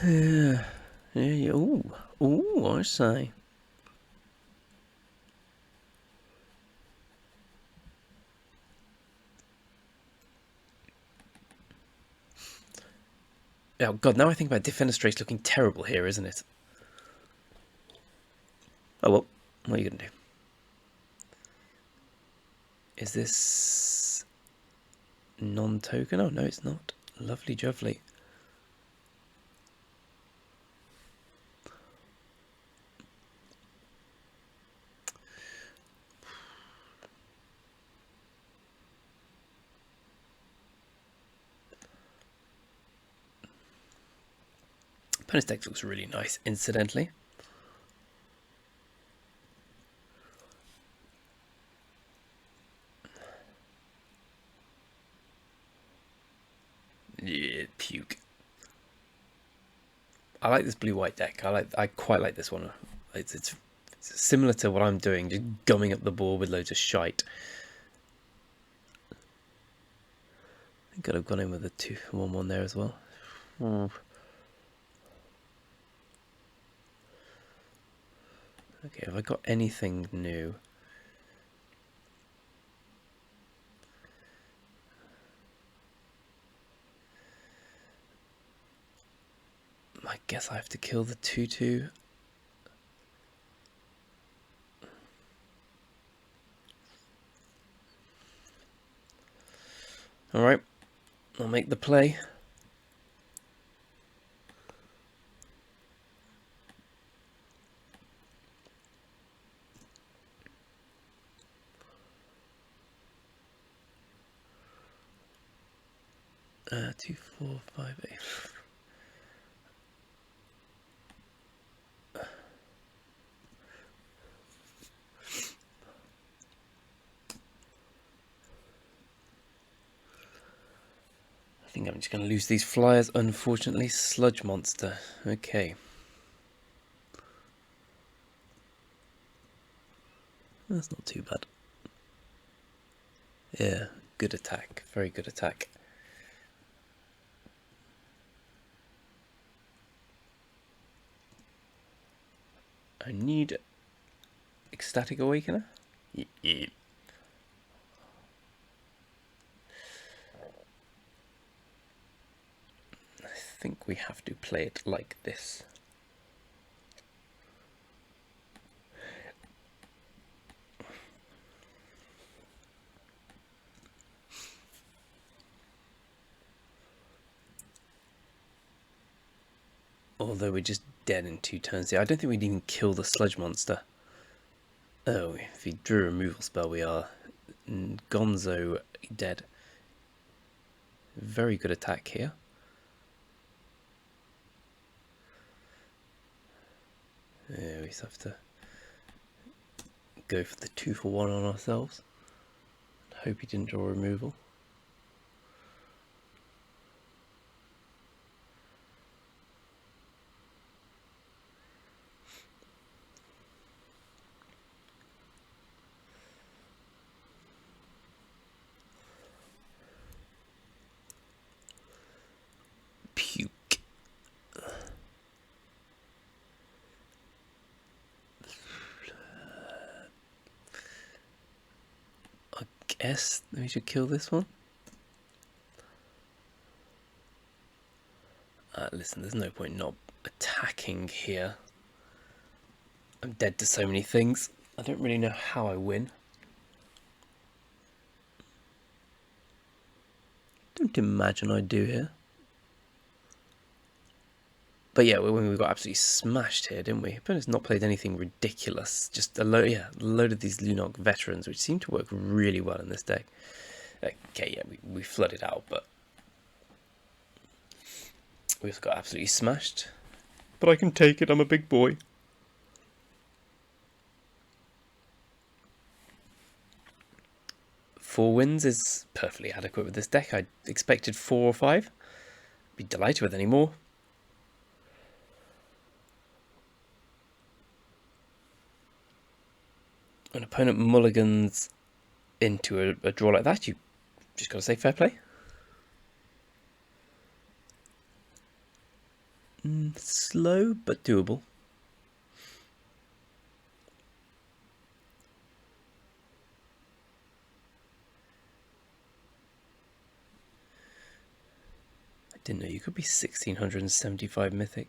Yeah. Ooh, I say. Oh god, now I think about Defenestrate's looking terrible here, isn't it? Oh well, what are you going to do? Is this non-token? Oh no, it's not. Lovely jubbly. Opponent's deck looks really nice, incidentally. Yeah, puke. I like this blue-white deck. I quite like this one. It's similar to what I'm doing, just gumming up the board with loads of shite. I could have gone in with a 2-1-1 there as well. Okay, have I got anything new? I guess I have to kill the 2/2. Alright, I'll make the play. Two, 4, 5, 8. I think I'm just going to lose these flyers, unfortunately. Sludge monster. Okay. That's not too bad. Yeah, good attack. Very good attack. I need Ecstatic Awakener. Yeah. I think we have to play it like this. Although we're just dead in 2 turns here. I don't think we'd even kill the sludge monster. Oh, if he drew a removal spell, we are gonzo dead. Very good attack here. Yeah, we just have to go for the 2-for-1 on ourselves. Hope he didn't draw removal. Puke. I guess we should kill this one. Listen, there's no point not attacking here. I'm dead to so many things. I don't really know how I win. Don't imagine I do here. But yeah, we got absolutely smashed here, didn't we? Opponent's not played anything ridiculous. Just a load, yeah, a load of these Lunark veterans, which seem to work really well in this deck. Okay, yeah, we flooded out, but we just got absolutely smashed. But I can take it, I'm a big boy. Four wins is perfectly adequate with this deck. I expected 4 or 5. Be delighted with any more. An opponent mulligans into a draw like that, you just got to say fair play. Slow but doable. I didn't know you could be 1675 mythic.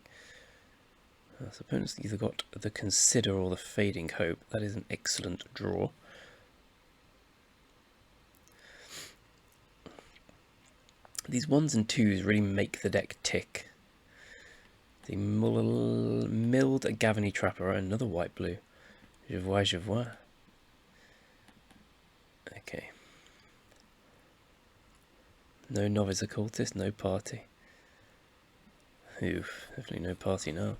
So opponents either got the Consider or the Fading Hope. That is an excellent draw. These 1s and 2s really make the deck tick. The milled Gavany Trapper, another white-blue. Je vois, je vois. Okay. No Novice Occultist, no party. Oof, definitely no party now.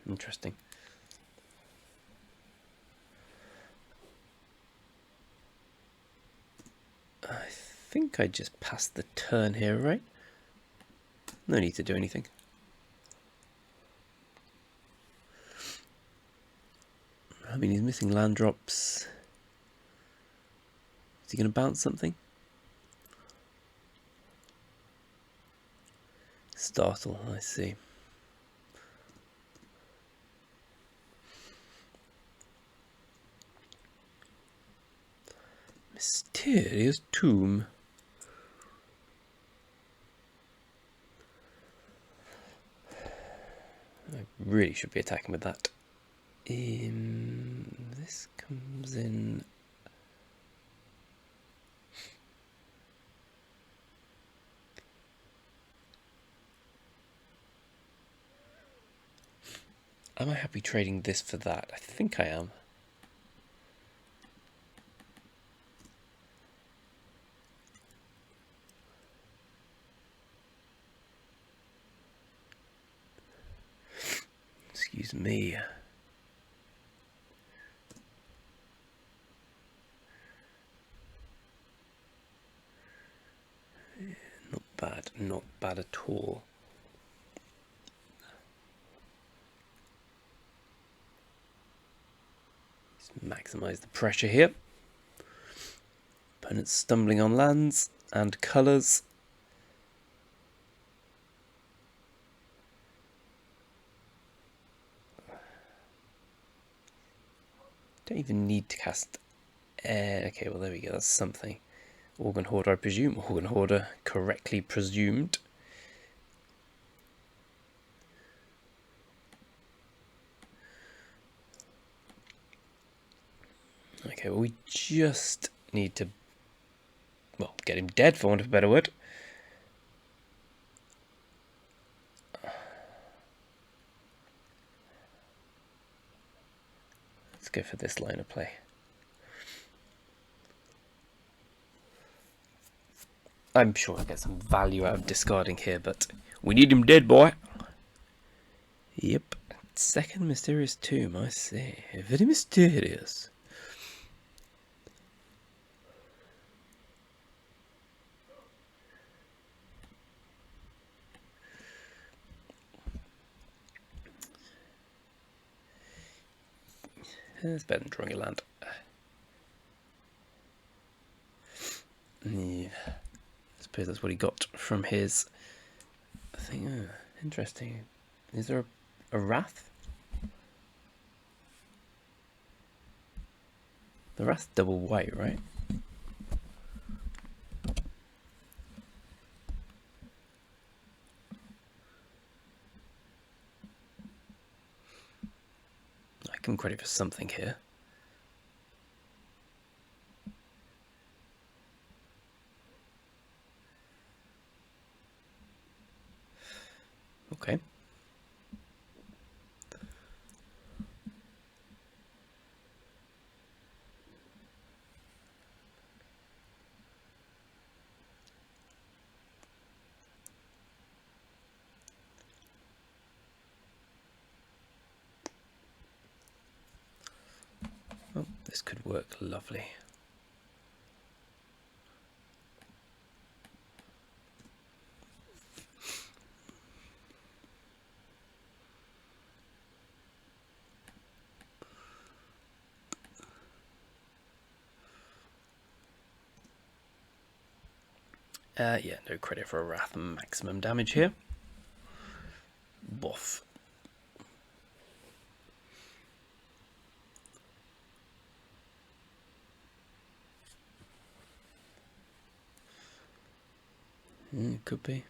Interesting. I think I just passed the turn here, right? No need to do anything. I mean, he's missing land drops. Is he going to bounce something? Startle, I see. Mysterious tomb. I really should be attacking with that. This comes in. Am I happy trading this for that? I think I am. Excuse me. Not bad, not bad at all. Let's maximize the pressure here. Opponent's stumbling on lands and colours. Don't even need to cast air. Okay, well there we go, that's something. Organ Hoarder, I presume. Organ Hoarder, correctly presumed. Okay, well we just need to, well, get him dead for want of a better word. Let's go for this line of play. I'm sure I'll get some value out of discarding here, but we need him dead, boy. Yep. Second mysterious tomb, I see. Very mysterious. It's better than drawing a land. Yeah. I suppose that's what he got from his thing. Oh, interesting. Is there a wrath? The wrath's double white, right? I give him credit for something here. Okay. Oh, this could work lovely. Yeah, no credit for a wrath. Maximum damage here. Boff. Could be.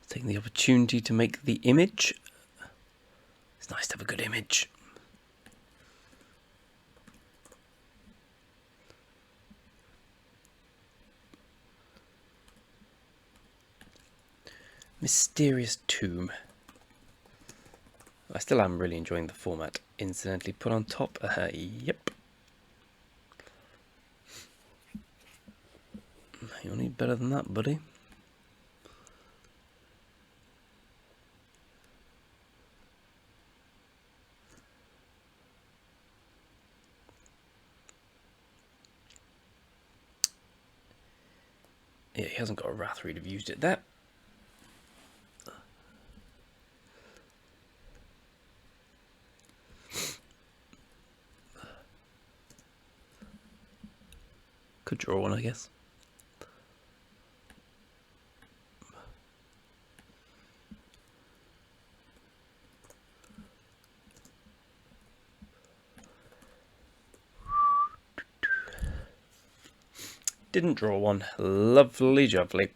Taking the opportunity to make the image. It's nice to have a good image. Mysterious tomb. I still am really enjoying the format. Incidentally put on top. Yep. You'll need better than that, buddy. Yeah, he hasn't got a Wrath, he'd have used it there. Could draw one, I guess. Didn't draw one. Lovely jubbly.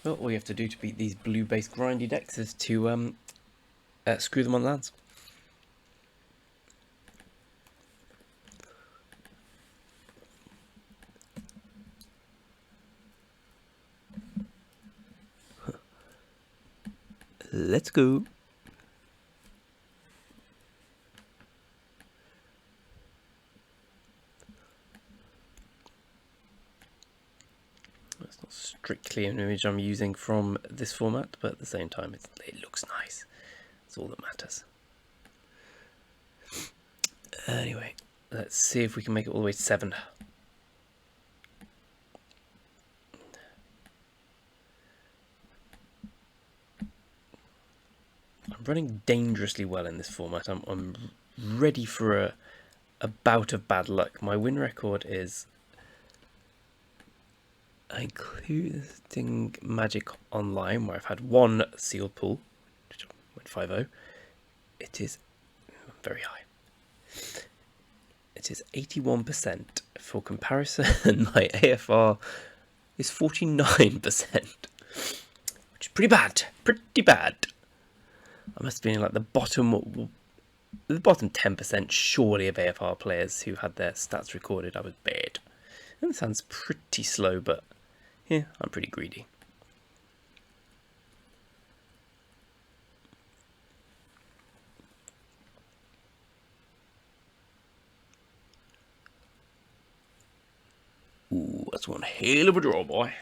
Well, all you have to do to beat these blue-based grindy decks is to screw them on lands. Let's go. That's not strictly an image I'm using from this format, but at the same time it looks nice. That's all that matters. Anyway, let's see if we can make it all the way to 7. I'm running dangerously well in this format. I'm ready for a bout of bad luck. My win record is, including Magic Online, where I've had 1 sealed pool, which went 5-0. It is very high. It is 81%. For comparison, my AFR is 49%, which is pretty bad. Pretty bad. I must have been in like the bottom 10% surely of AFR players who had their stats recorded. I was bad. That sounds pretty slow, but yeah, I'm pretty greedy. Ooh, that's one hell of a draw, boy.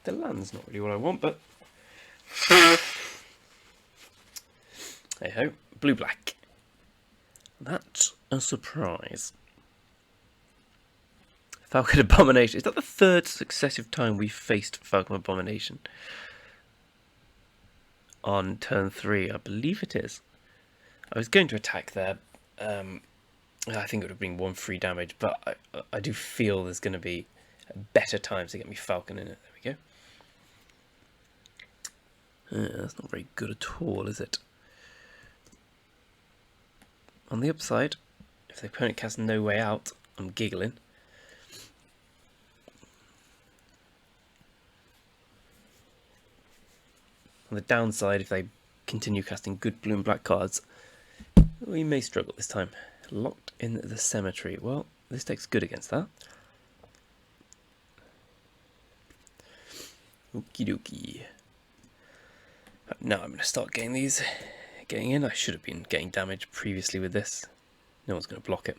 The land's not really what I want, but hey ho, blue-black. That's a surprise. Falcon Abomination. Is that the 3rd successive time we've faced Falcon Abomination? On turn 3, I believe it is. I was going to attack there. I think it would have been 1 free damage, but I do feel there's going to be better times to get me Falcon in it. There we go. That's not very good at all, is it? On the upside, if the opponent casts No Way Out, I'm giggling. On the downside, if they continue casting good blue and black cards, we may struggle this time. Locked in the Cemetery. Well, this deck's good against that. Okie dokie. Now I'm going to start getting these. Getting in. I should have been getting damage previously with this. No one's going to block it.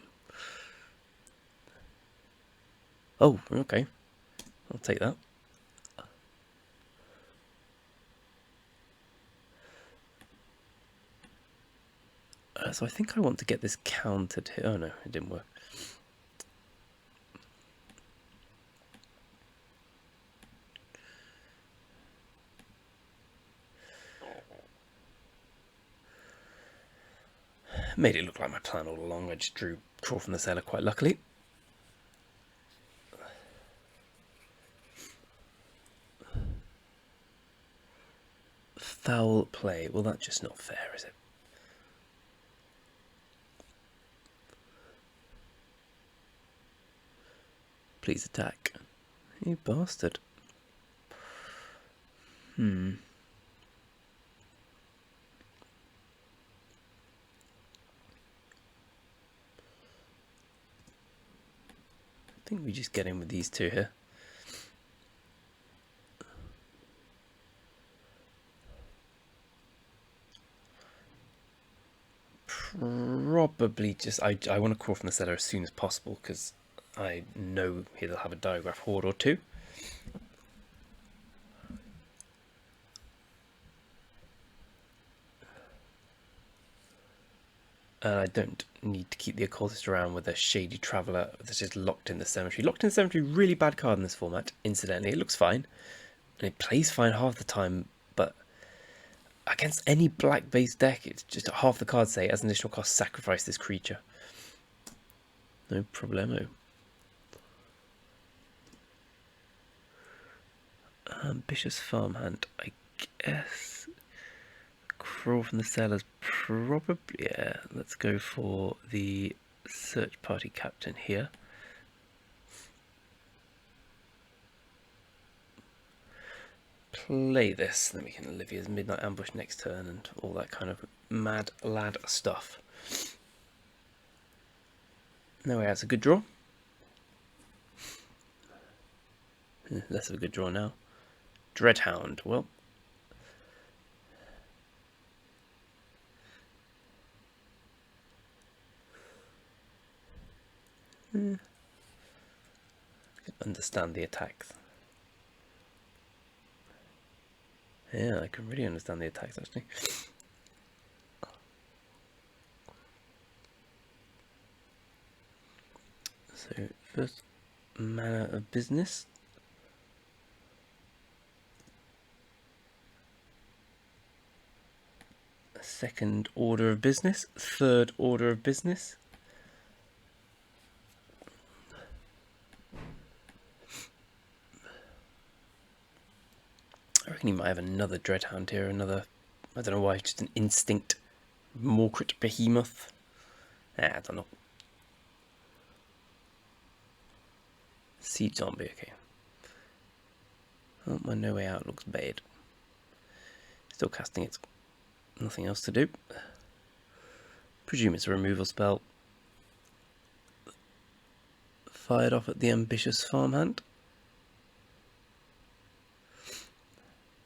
Oh, okay. I'll take that. So I think I want to get this countered here. Oh no, it didn't work. Made it look like my plan all along. I just drew Draw from the Cellar quite luckily. Foul play. Well, that's just not fair, is it? Please attack. You bastard. think we just get in with these two here. Probably just, I want to crawl from the cellar as soon as possible because I know he'll have a digraph horde or two. And I don't need to keep the occultist around with a shady traveller that's just locked in the cemetery. Locked in the cemetery, really bad card in this format, incidentally. It looks fine, and it plays fine half the time, but against any black-based deck, it's just half the cards say, as an additional cost, sacrifice this creature. No problemo. Ambitious farmhand, I guess. Crawl from the cellars, probably. Yeah, let's go for the search party captain here. Play this, then we can Olivia's Midnight Ambush next turn and all that kind of mad lad stuff. No way, that's a good draw. Less of a good draw now. Dreadhound, well. I can understand the attacks. Yeah, I can really understand the attacks actually. So first manner of business. Second order of business. Third order of business. I reckon he might have another Dreadhound here, another, I don't know why, just an instinct Morcrit Behemoth. I don't know. Seed Zombie, okay. Oh, my No Way Out looks bad. Still casting it. Nothing else to do. Presume it's a removal spell. Fired off at the ambitious farmhand.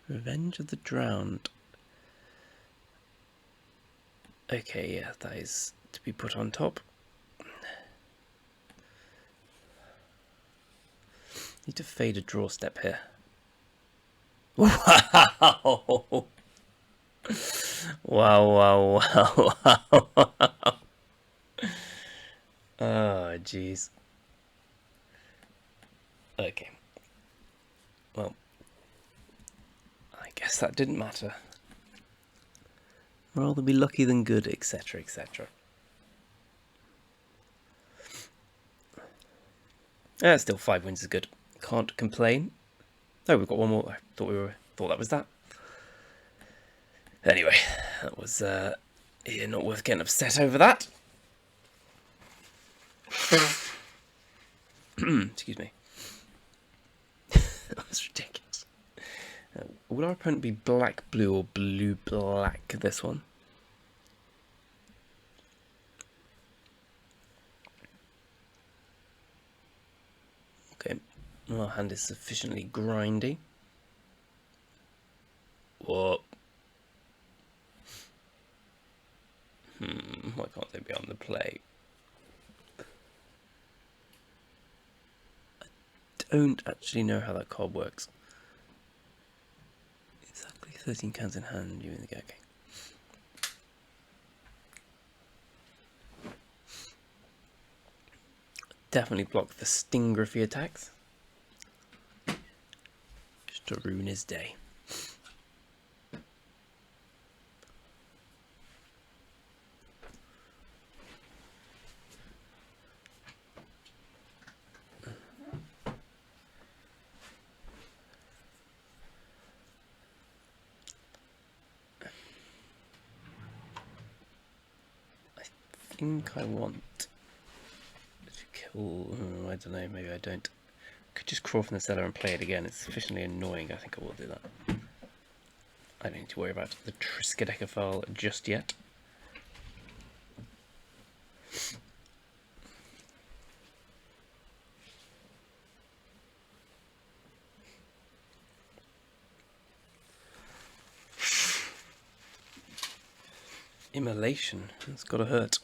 Revenge of the Drowned. Okay, yeah, that is to be put on top. Need to fade a draw step here. Wow! Wow. Oh, jeez. Okay. Well, I guess that didn't matter. Rather be lucky than good, etc., etc. Still 5 wins is good. Can't complain. Oh, we've got one more. I thought that was that. Anyway, that was yeah, not worth getting upset over that. Excuse me. That was ridiculous. Would our opponent be black-blue or blue-black this one? Okay, our hand is sufficiently grindy. What? Why can't they be on the play? I don't actually know how that card works. Exactly 13 cans in hand, you in the game. Okay. Definitely block the Stingraphy attacks. Just to ruin his day. I think I want to kill, I don't know, maybe I don't. Could just crawl from the cellar and play it again. It's sufficiently annoying. I think I will do that. I don't need to worry about the Triskaidekaphile just yet. Immolation. That's gotta hurt.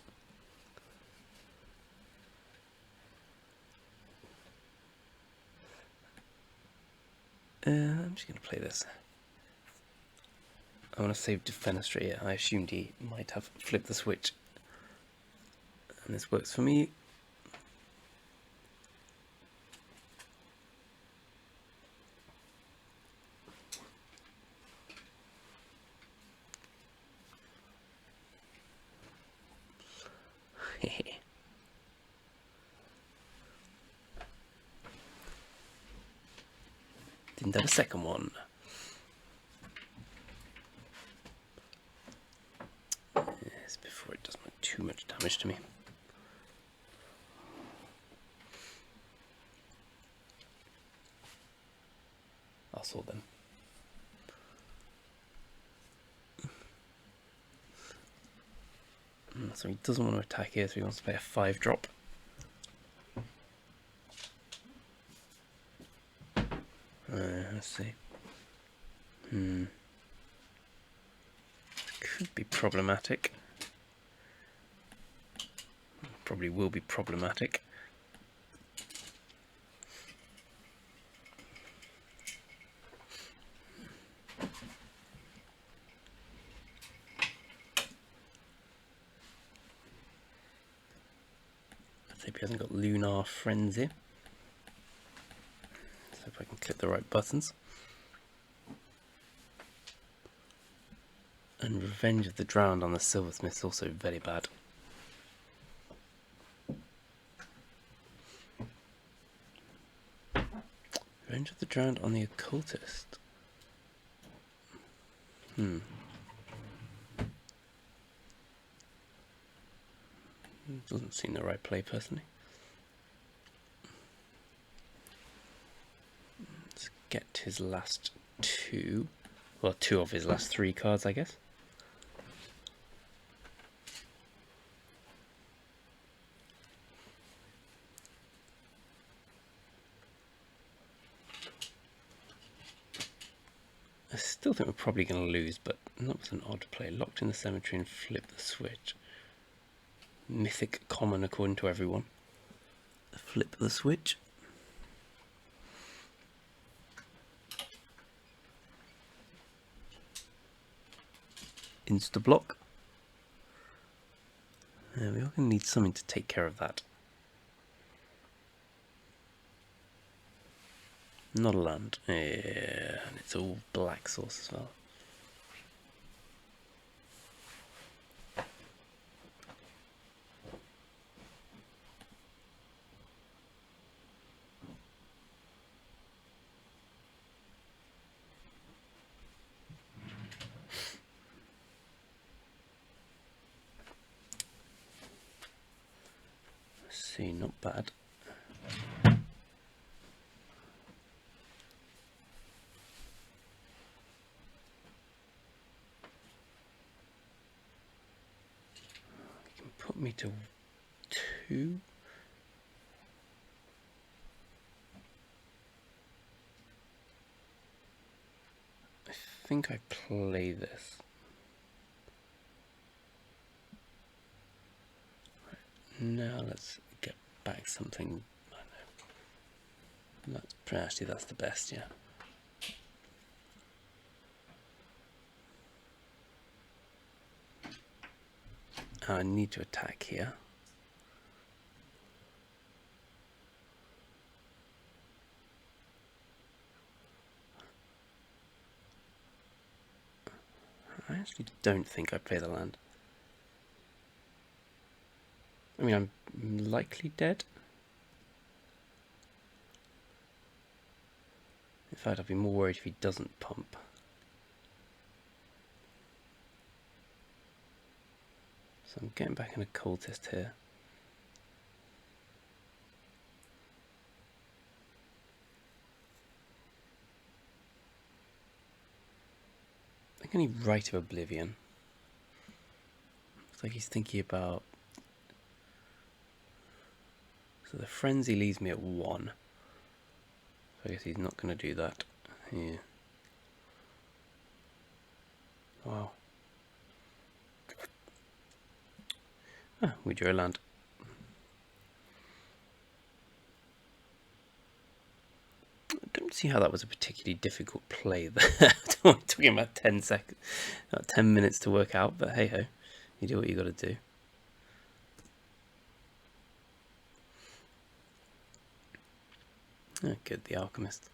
I'm just gonna play this. I want to save Defenestrate. Yeah, I assumed he might have flipped the switch. And this works for me. Didn't have a second one. Yes, before it does too much damage to me. I'll sort them. So he doesn't want to attack here, so he wants to play a 5-drop. Let's see. Could be problematic. Probably will be problematic. Let's hope he hasn't got Lunar Frenzy. So if I can click the right buttons. And Revenge of the Drowned on the Silversmith is also very bad. Revenge of the Drowned on the Occultist. Doesn't seem the right play, personally. Let's get his last 2. Well, 2 of his last 3 cards, I guess. I still think we're probably going to lose, but that was an odd play. Locked in the Cemetery and flip the switch. Mythic common according to everyone. Flip the switch. Insta-block. We are going to need something to take care of that. Not a land. Yeah, and it's all black source as well. Let's see, not bad. Put me to 2. I think I play this. Right, now let's get back something. I don't know. Actually, that's the best, yeah. I need to attack here. I actually don't think I play the land. I mean, I'm likely dead. In fact, I'd be more worried if he doesn't pump. So I'm getting back an occultist here. I think I need Rite of Oblivion. Looks like he's thinking about... So the Frenzy leaves me at 1. So I guess he's not going to do that. Yeah. Wow. Ah, we drew a land. I don't see how that was a particularly difficult play there. It took him about 10 seconds, about 10 minutes to work out, but hey ho, you do what you got to do. Oh, good, the alchemist.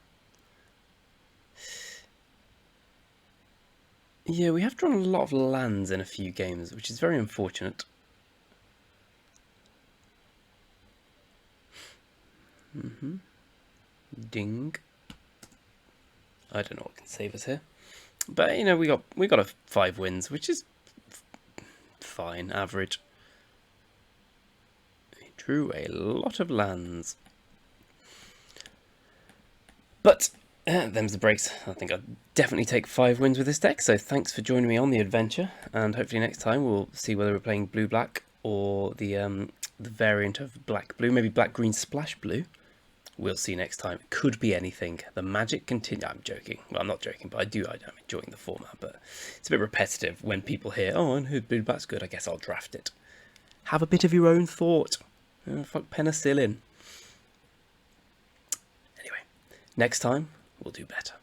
Yeah, we have drawn a lot of lands in a few games, which is very unfortunate. Ding. I don't know what can save us here, but you know we got a 5 wins, which is fine, average. He drew a lot of lands, but them's the breaks. I think I'll definitely take 5 wins with this deck. So thanks for joining me on the adventure, and hopefully next time we'll see whether we're playing blue-black or the variant of black-blue, maybe black-green splash blue. We'll see next time. It could be anything. The magic continue. I'm joking. Well, I'm not joking, but I'm enjoying the format. But it's a bit repetitive when people hear, "Oh, and who blue black's good? I guess I'll draft it." Have a bit of your own thought. Oh, fuck penicillin. Anyway, next time we'll do better.